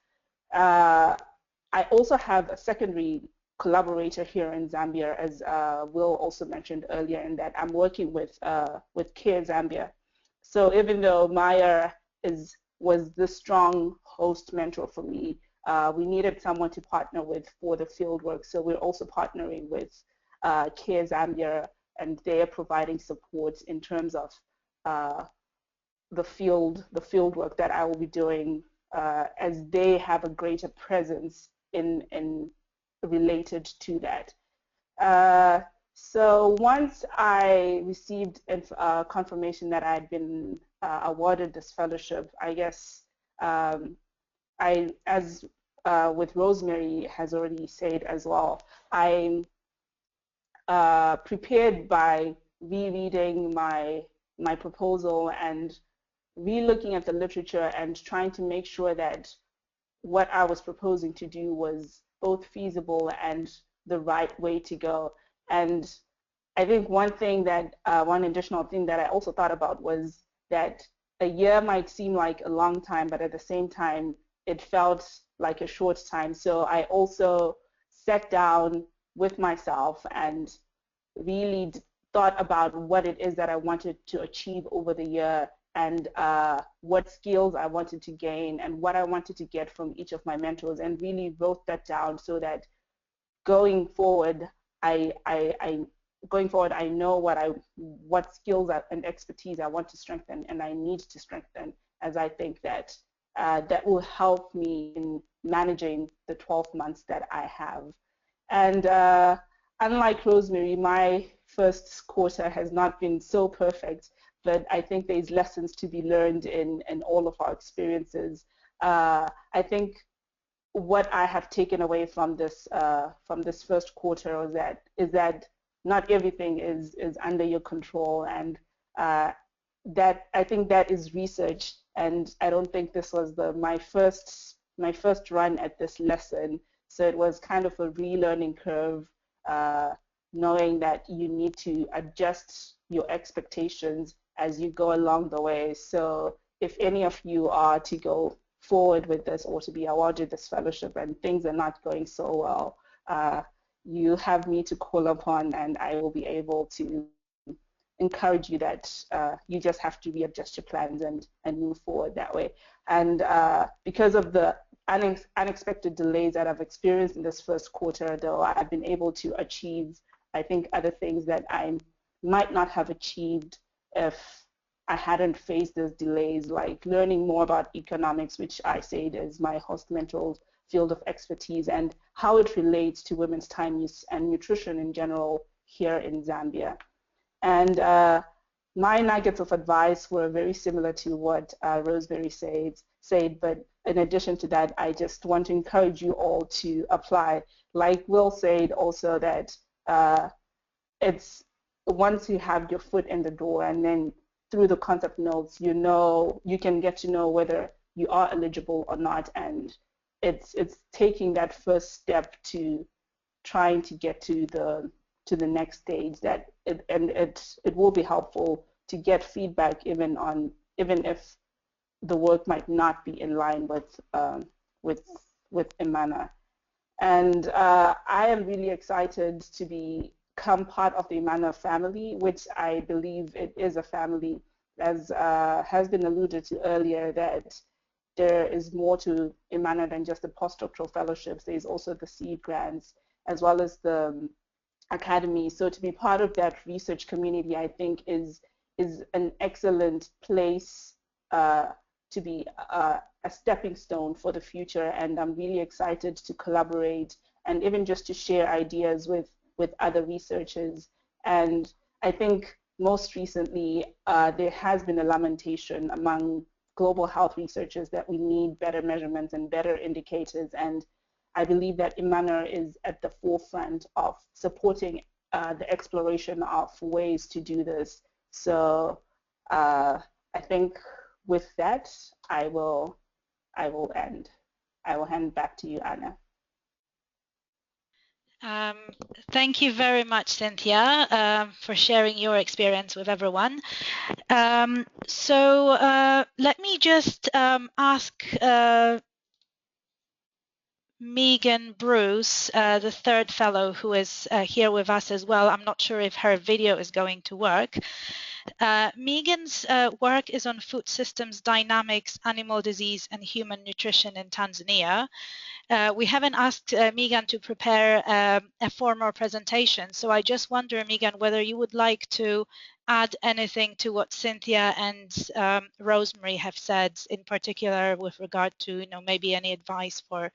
I also have a secondary collaborator here in Zambia, as Will also mentioned earlier, in that I'm working with Care Zambia. So even though Maya was the strong host mentor for me, we needed someone to partner with for the field work. So we're also partnering with Care Zambia, and they are providing support in terms of the field work that I will be doing, as they have a greater presence in related to that. So once I received confirmation that I had been awarded this fellowship, I guess as with Rosemary has already said as well, I'm prepared by rereading my proposal and re-looking at the literature and trying to make sure that what I was proposing to do was both feasible and the right way to go. And I think one additional thing that I also thought about was that a year might seem like a long time, but at the same time, it felt like a short time. So I also sat down with myself and really thought about what it is that I wanted to achieve over the year, and what skills I wanted to gain and what I wanted to get from each of my mentors, and really wrote that down so that going forward, I know what skills and expertise I want to strengthen and I need to strengthen, as I think that that will help me in managing the 12 months that I have. And unlike Rosemary, my first quarter has not been so perfect, but I think there's lessons to be learned in all of our experiences. I think what I have taken away from this first quarter is that not everything is under your control, and that I think that is research, and I don't think this was my first run at this lesson. So it was kind of a relearning curve, knowing that you need to adjust your expectations as you go along the way. So if any of you are to go forward with this or to be awarded this fellowship and things are not going so well, you have me to call upon, and I will be able to encourage you that you just have to readjust your plans and move forward that way. And because of the unexpected delays that I've experienced in this first quarter, though, I've been able to achieve, I think, other things that I might not have achieved if I hadn't faced those delays, like learning more about economics, which I said is my host-mental field of expertise, and how it relates to women's time use and nutrition in general here in Zambia. And my nuggets of advice were very similar to what Rosemary said, but in addition to that, I just want to encourage you all to apply. Like Will said also, that it's once you have your foot in the door, and then through the concept notes, you can get to know whether you are eligible or not, and it's taking that first step to trying to get to the next stage, that it will be helpful to get feedback even if the work might not be in line with IMMANA. And I am really excited to become part of the IMMANA family, which I believe it is a family, as has been alluded to earlier, that there is more to IMMANA than just the postdoctoral fellowships. There's also the seed grants, as well as the academy. So to be part of that research community, I think is an excellent place to be a stepping stone for the future. And I'm really excited to collaborate and even just to share ideas with other researchers And I think most recently there has been a lamentation among global health researchers that we need better measurements and better indicators, and I believe that IMMANA is at the forefront of supporting the exploration of ways to do this. So I think with that, I will end. I will hand back to you, Anna. Thank you very much, Cynthia, for sharing your experience with everyone. So let me just ask Megan Bruce, the third fellow who is here with us as well. I'm not sure if her video is going to work. Megan's work is on food systems dynamics, animal disease, and human nutrition in Tanzania. We haven't asked Megan to prepare a formal presentation, so I just wonder, Megan, whether you would like to add anything to what Cynthia and Rosemary have said, in particular with regard to, you know, maybe any advice for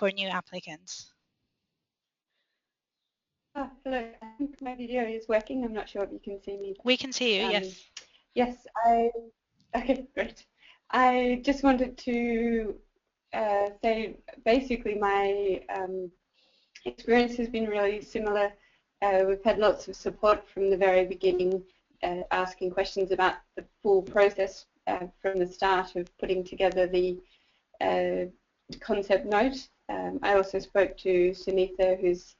new applicants. Hello, I think my video is working. I'm not sure if you can see me. We can see you, yes. Yes, okay, great. I just wanted to say basically my experience has been really similar. We've had lots of support from the very beginning, asking questions about the full process from the start of putting together the concept note. I also spoke to Sunitha, who's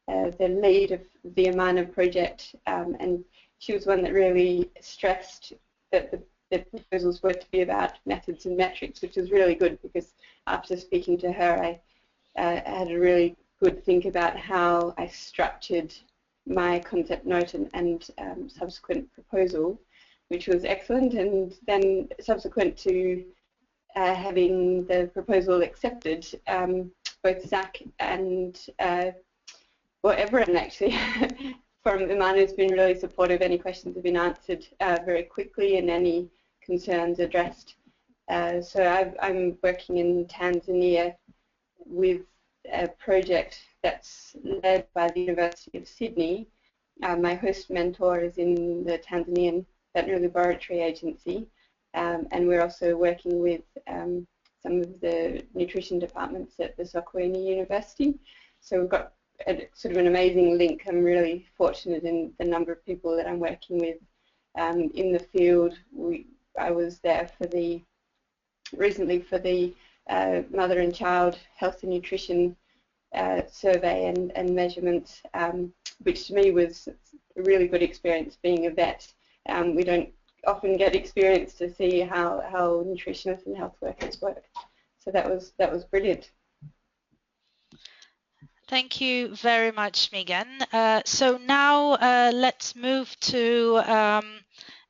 the lead of the IMMANA project, and she was one that really stressed that the proposals were to be about methods and metrics, which was really good, because after speaking to her, I had a really good think about how I structured my concept note and subsequent proposal, which was excellent. And then subsequent to having the proposal accepted, both Zach and everyone actually from IMMANA has been really supportive. Any questions have been answered very quickly and any concerns addressed. So I'm working in Tanzania with a project that's led by the University of Sydney. My host mentor is in the Tanzanian Veterinary Laboratory Agency, and we're also working with some of the nutrition departments at the Sokoine University. So we've got sort of an amazing link. I'm really fortunate in the number of people that I'm working with in the field. I was there for recently for the mother and child health and nutrition survey and measurements, which to me was a really good experience being a vet. We don't often get experience to see how nutritionists and health workers work. So that was brilliant. Thank you very much, Megan. So now let's move to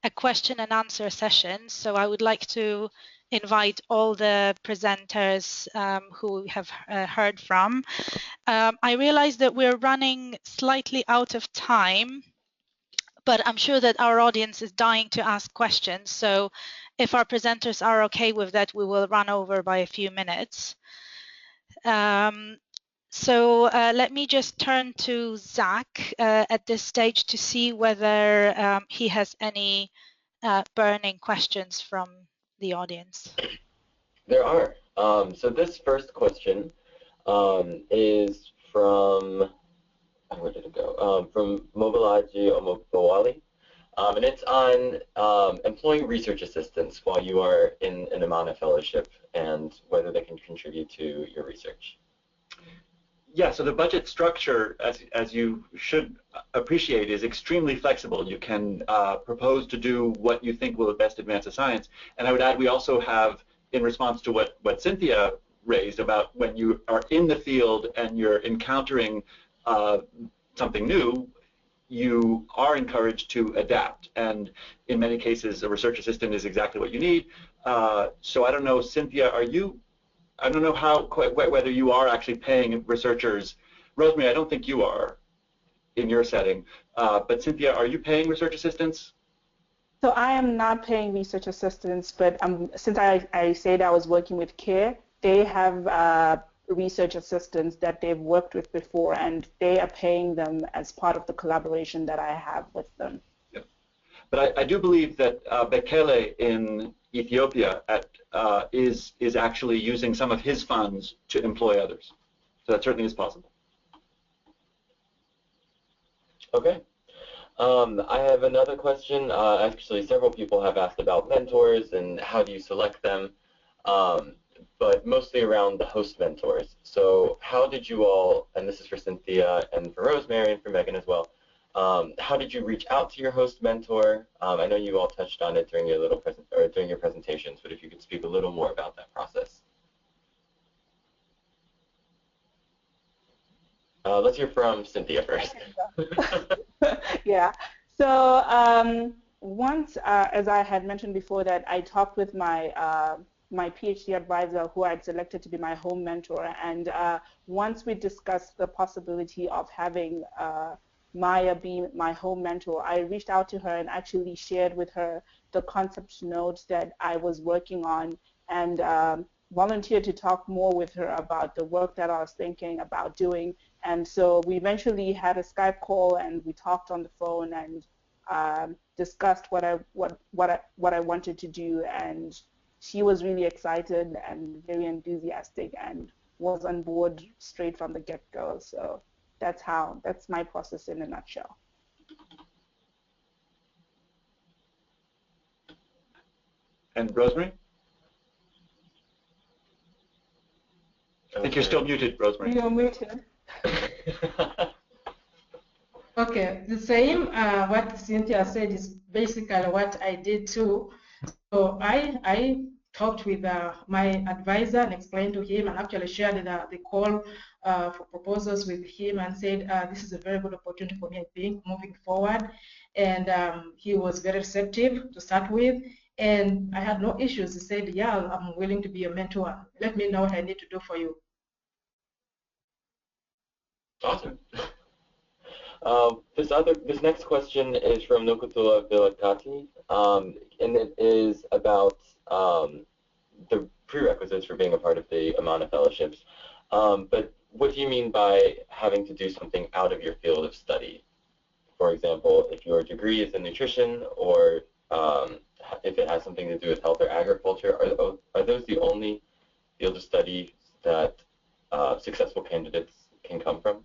a question and answer session. So I would like to invite all the presenters who we have heard from. I realize that we're running slightly out of time, but I'm sure that our audience is dying to ask questions. So if our presenters are okay with that, we will run over by a few minutes. So let me just turn to Zach at this stage to see whether he has any burning questions from the audience. There are. So this first question is from, where did it go? From Mobilaji Omobawali. And it's on employing research assistants while you are in an IMMANA fellowship and whether they can contribute to your research. Yeah, so the budget structure, as you should appreciate, is extremely flexible. You can propose to do what you think will best advance the science. And I would add, we also have, in response to what Cynthia raised about when you are in the field and you're encountering something new, you are encouraged to adapt. And in many cases, a research assistant is exactly what you need. So I don't know, Cynthia, I don't know whether you are actually paying researchers. Rosemary, I don't think you are in your setting. But Cynthia, are you paying research assistants? So I am not paying research assistants, but since I said I was working with CARE, they have research assistants that they've worked with before, and they are paying them as part of the collaboration that I have with them. Yep. But I do believe that Bekele in Ethiopia is actually using some of his funds to employ others. So that certainly is possible. Okay. I have another question. Actually, several people have asked about mentors and how do you select them, but mostly around the host mentors. So how did you all, and this is for Cynthia and for Rosemary and for Megan as well, how did you reach out to your host mentor? I know you all touched on it during your during your presentations, but if you could speak a little more about that process. Let's hear from Cynthia first. Yeah. So once, as I had mentioned before, that I talked with my my PhD advisor, who I had selected to be my home mentor, and once we discussed the possibility of having Maya be my home mentor, I reached out to her and actually shared with her the concept notes that I was working on, and volunteered to talk more with her about the work that I was thinking about doing. And so we eventually had a Skype call, and we talked on the phone and discussed what I wanted to do. And she was really excited and very enthusiastic and was on board straight from the get-go. So that's my process in a nutshell. And Rosemary? I think you're still muted, Rosemary. You're muted. Okay, the same. What Cynthia said is basically what I did too. So I talked with my advisor and explained to him, and actually shared the call for proposals with him, and said this is a very good opportunity for me, I think, moving forward. And he was very receptive to start with, and I had no issues. He said, yeah, I'm willing to be a mentor. Let me know what I need to do for you. Awesome. This next question is from Nukutula Vilakati, and it is about the prerequisites for being a part of the IMMANA fellowships. But what do you mean by having to do something out of your field of study? For example, if your degree is in nutrition, or if it has something to do with health or agriculture, are those the only field of study that successful candidates can come from?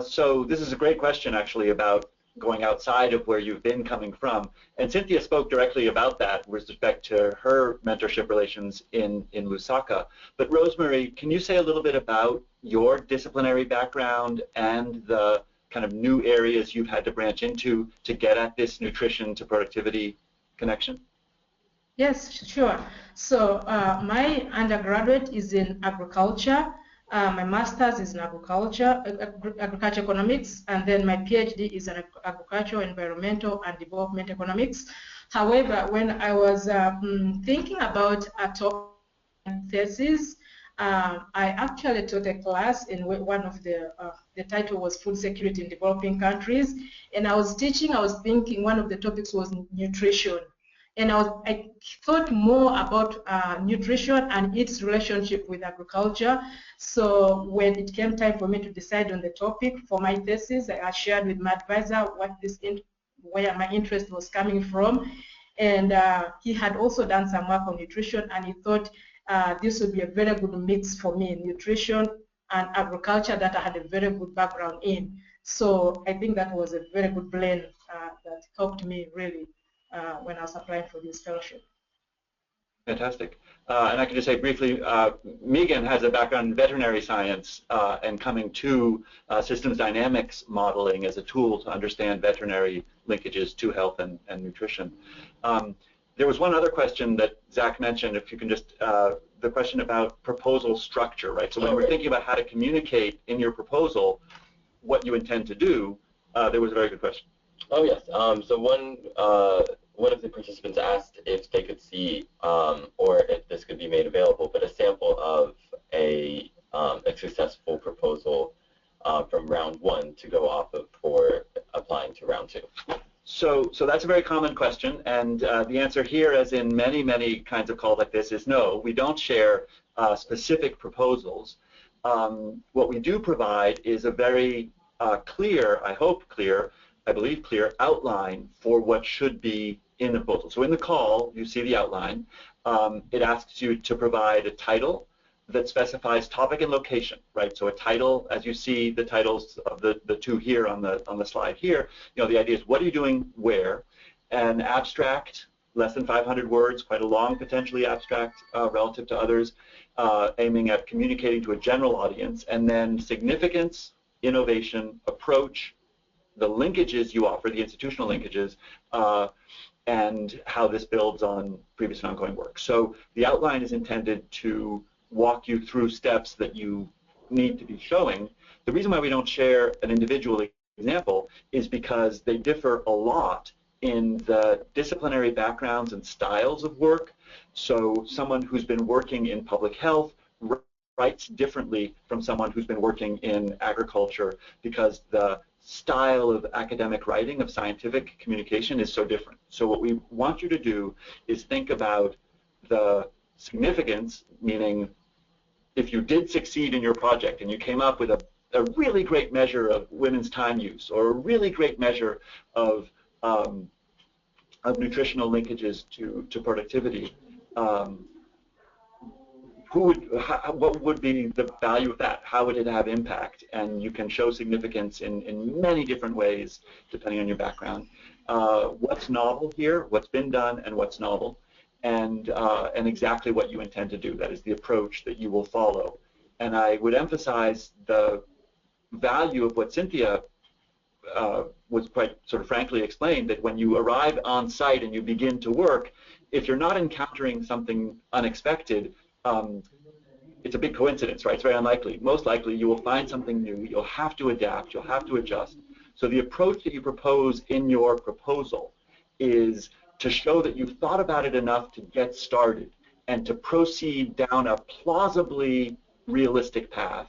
So this is a great question, actually, about going outside of where you've been coming from. And Cynthia spoke directly about that with respect to her mentorship relations in Lusaka. But Rosemary, can you say a little bit about your disciplinary background and the kind of new areas you've had to branch into to get at this nutrition to productivity connection? Yes, sure. So my undergraduate is in agriculture. My master's is in agriculture economics, and then my PhD is in agricultural, environmental, and development economics. However, when I was thinking about a topic thesis, I actually taught a class in one of the title was Food Security in Developing Countries, and I was thinking one of the topics was nutrition. And I thought more about nutrition and its relationship with agriculture. So when it came time for me to decide on the topic for my thesis, I shared with my advisor where my interest was coming from. And he had also done some work on nutrition, and he thought this would be a very good mix for me, nutrition and agriculture that I had a very good background in. So I think that was a very good blend that helped me really when I was applying for this fellowship. Fantastic. And I can just say briefly, Megan has a background in veterinary science and coming to systems dynamics modeling as a tool to understand veterinary linkages to health and nutrition. There was one other question that Zach mentioned, if you can just, the question about proposal structure, right? So when we're thinking about how to communicate in your proposal what you intend to do, there was a very good question. Oh, yes. So one of the participants asked if they could see, or if this could be made available, but a sample of a successful proposal from round 1 to go off of for applying to round 2. So that's a very common question, and the answer here, as in many, many kinds of calls like this, is no. We don't share specific proposals. what we do provide is a very clear, I hope clear, I believe clear outline for what should be in the proposal. So in the call, you see the outline. It asks you to provide a title that specifies topic and location, right? So a title, as you see the titles of the two here on the slide here, you know, the idea is what are you doing where? An abstract, less than 500 words, quite a long potentially abstract relative to others, aiming at communicating to a general audience, and then significance, innovation, approach, the linkages you offer, the institutional linkages, and how this builds on previous and ongoing work. So the outline is intended to walk you through steps that you need to be showing. The reason why we don't share an individual example is because they differ a lot in the disciplinary backgrounds and styles of work. So someone who's been working in public health writes differently from someone who's been working in agriculture because the style of academic writing, of scientific communication is so different. So what we want you to do is think about the significance, meaning if you did succeed in your project and you came up with a really great measure of women's time use or a really great measure of nutritional linkages to productivity, what would be the value of that? How would it have impact? And you can show significance in many different ways depending on your background. What's novel here, what's been done, and what's novel, and exactly what you intend to do. That is the approach that you will follow. And I would emphasize the value of what Cynthia was quite sort of frankly explained, that when you arrive on site and you begin to work, if you're not encountering something unexpected, it's a big coincidence, right? It's very unlikely. Most likely you will find something new, you'll have to adapt, you'll have to adjust. So the approach that you propose in your proposal is to show that you've thought about it enough to get started and to proceed down a plausibly realistic path,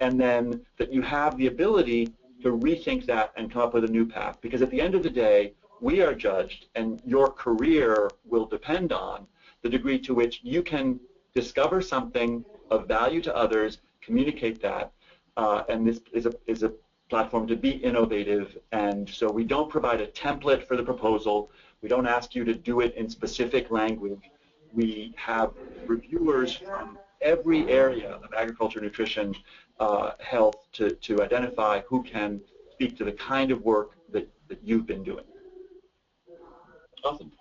and then that you have the ability to rethink that and come up with a new path. Because at the end of the day, we are judged, and your career will depend on the degree to which you can discover something of value to others, communicate that, and this is a platform to be innovative. And so we don't provide a template for the proposal. We don't ask you to do it in specific language. We have reviewers from every area of agriculture, nutrition, health to identify who can speak to the kind of work that you've been doing. Awesome.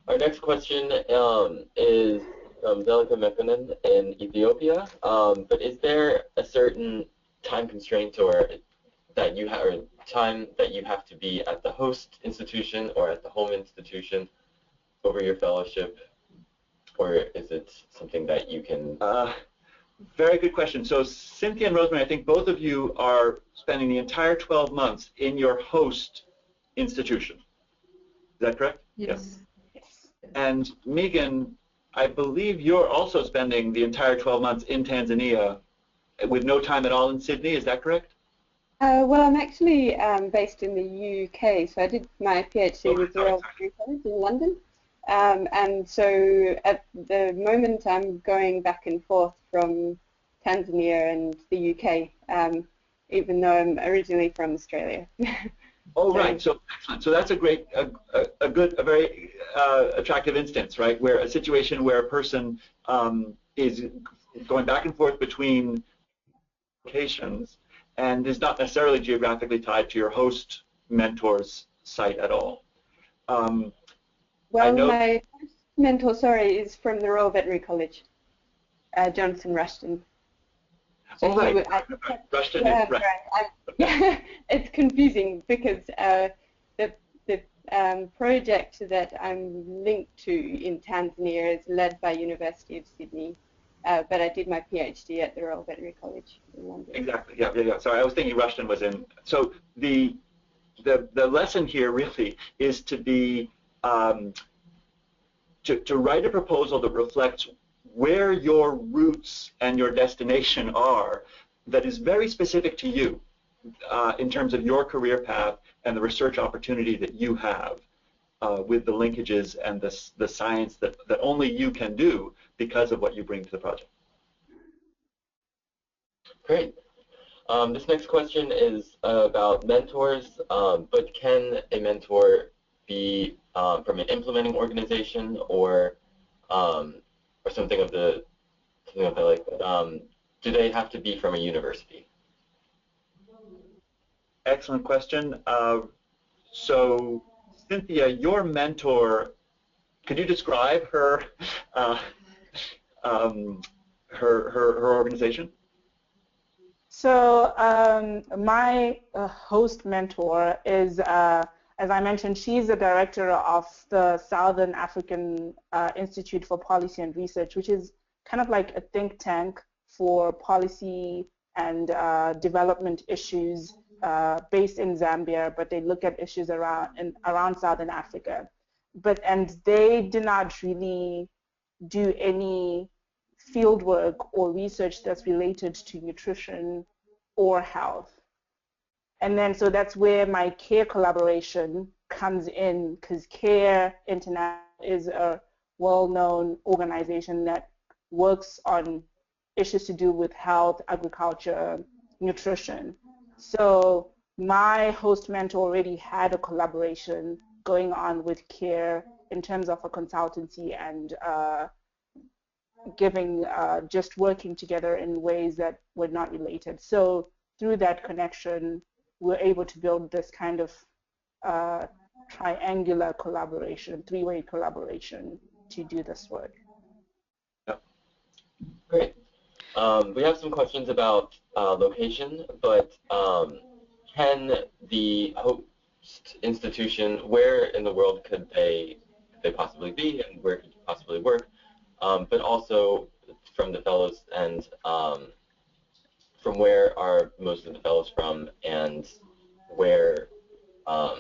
Our next question is from Zelika Mekkonen in Ethiopia. But is there a certain time constraint or that you have, or time that you have to be at the host institution or at the home institution over your fellowship, or is it something that you can? Very good question. So Cynthia and Rosemary, I think both of you are spending the entire 12 months in your host institution. Is that correct? Yes. Yes. And Megan, I believe you're also spending the entire 12 months in Tanzania with no time at all in Sydney. Is that correct? Well, I'm actually based in the UK, so I did my PhD with the Royal College in London. And so at the moment I'm going back and forth from Tanzania and the UK, even though I'm originally from Australia. Oh, right. So excellent. So that's a great, a very attractive instance, right? Where a situation where a person is going back and forth between locations and is not necessarily geographically tied to your host mentor's site at all. Well, my host mentor, is from the Royal Veterinary College, Jonathan Rushton. So oh, right. Rushton is right. Yeah, it's confusing because the project that I'm linked to in Tanzania is led by University of Sydney, but I did my PhD at the Royal Veterinary College in London. Exactly. Yeah. Sorry, I was thinking Rushton was in. So the lesson here really is to be to write a proposal that reflects where your roots and your destination are, that is very specific to you in terms of your career path and the research opportunity that you have with the linkages and the science that only you can do because of what you bring to the project. Great. This next question is about mentors, but can a mentor be from an implementing organization or something of the like that? Do they have to be from a university? Excellent question. So, Cynthia, your mentor, could you describe her her organization? So my host mentor is, as I mentioned, she's the director of the Southern African Institute for Policy and Research, which is kind of like a think tank for policy and development issues based in Zambia, but they look at issues around Southern Africa. And they did not really do any field work or research that's related to nutrition or health. And then so that's where my CARE collaboration comes in, because CARE International is a well-known organization that works on issues to do with health, agriculture, nutrition. So my host mentor already had a collaboration going on with CARE in terms of a consultancy and just working together in ways that were not related. So through that connection, we're able to build this kind of triangular collaboration, three-way collaboration to do this work. Yep. Great. We have some questions about location, but can the host institution, where in the world could they possibly be, and where could you possibly work? But also from the fellows, and from where are most of the fellows from, and where are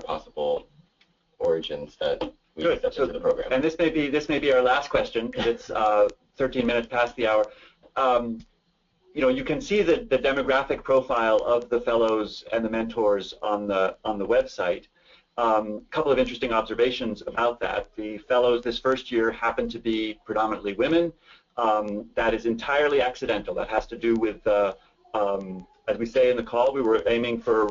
possible origins that we accept into the program? And this may be our last question, because it's 13 minutes past the hour. You know, you can see the demographic profile of the fellows and the mentors on the website. Couple of interesting observations about that. The fellows this first year happen to be predominantly women. That is entirely accidental. That has to do with, as we say in the call, we were aiming for,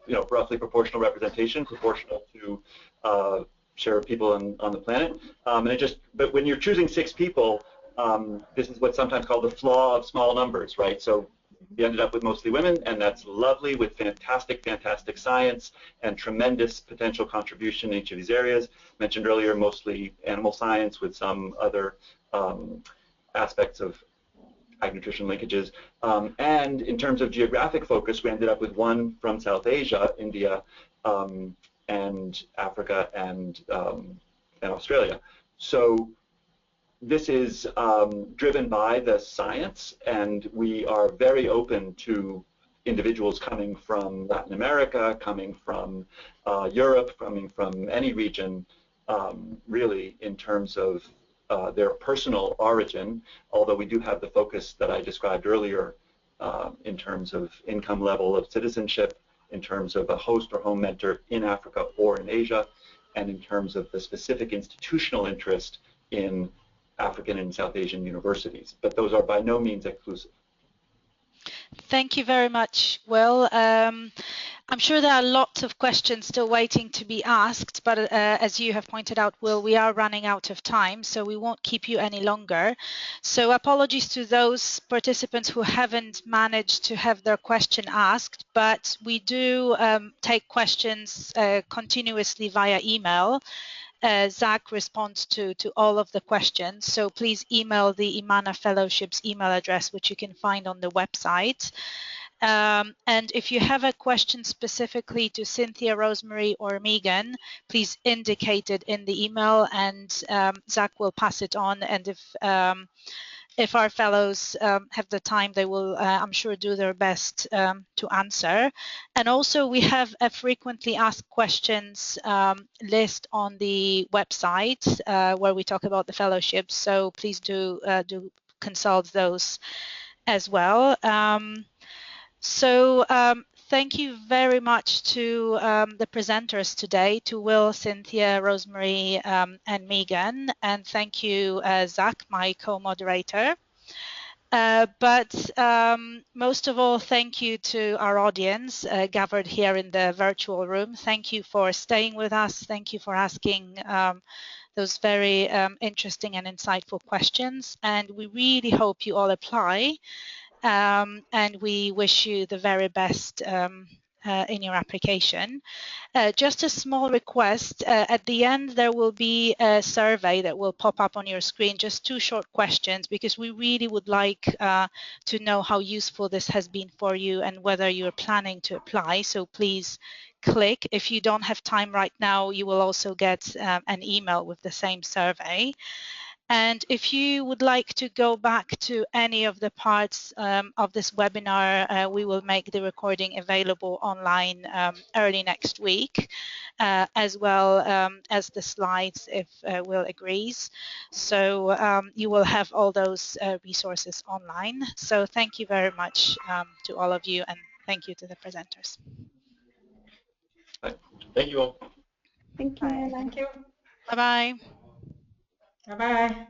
you know, roughly proportional representation, proportional to share of people on the planet. But when you're choosing 6 people, this is what's sometimes called the flaw of small numbers, right? So we ended up with mostly women, and that's lovely, with fantastic, fantastic science and tremendous potential contribution in each of these areas. Mentioned earlier, mostly animal science with some other aspects of ag nutrition linkages. And in terms of geographic focus, we ended up with 1 from South Asia, India, and Africa, and Australia. So this is driven by the science, and we are very open to individuals coming from Latin America, coming from Europe, coming from any region, really, in terms of their personal origin, although we do have the focus that I described earlier in terms of income level of citizenship, in terms of a host or home mentor in Africa or in Asia, and in terms of the specific institutional interest in African and South Asian universities. But those are by no means exclusive. Thank you very much, Will. I'm sure there are lots of questions still waiting to be asked, but as you have pointed out, Will, we are running out of time, so we won't keep you any longer. So apologies to those participants who haven't managed to have their question asked, but we do take questions continuously via email. Zach responds to all of the questions, so please email the IMMANA Fellowships email address, which you can find on the website. And if you have a question specifically to Cynthia, Rosemary, or Megan, please indicate it in the email, and Zach will pass it on. And if our fellows have the time, they will, I'm sure, do their best to answer. And also, we have a frequently asked questions list on the website where we talk about the fellowships. So please do consult those as well. Thank you very much to the presenters today, to Will, Cynthia, Rosemary, and Megan, and thank you, Zach, my co-moderator. But most of all, thank you to our audience gathered here in the virtual room. Thank you for staying with us. Thank you for asking those very interesting and insightful questions. And we really hope you all apply. And we wish you the very best in your application. Just a small request, at the end there will be a survey that will pop up on your screen, just 2 short questions, because we really would like to know how useful this has been for you and whether you're planning to apply. So please click. If you don't have time right now, you will also get an email with the same survey. And if you would like to go back to any of the parts of this webinar, we will make the recording available online early next week, as well as the slides if Will agrees. So you will have all those resources online. So thank you very much to all of you, and thank you to the presenters. Thank you all. Thank you. Bye. Thank you. Bye-bye. Bye-bye.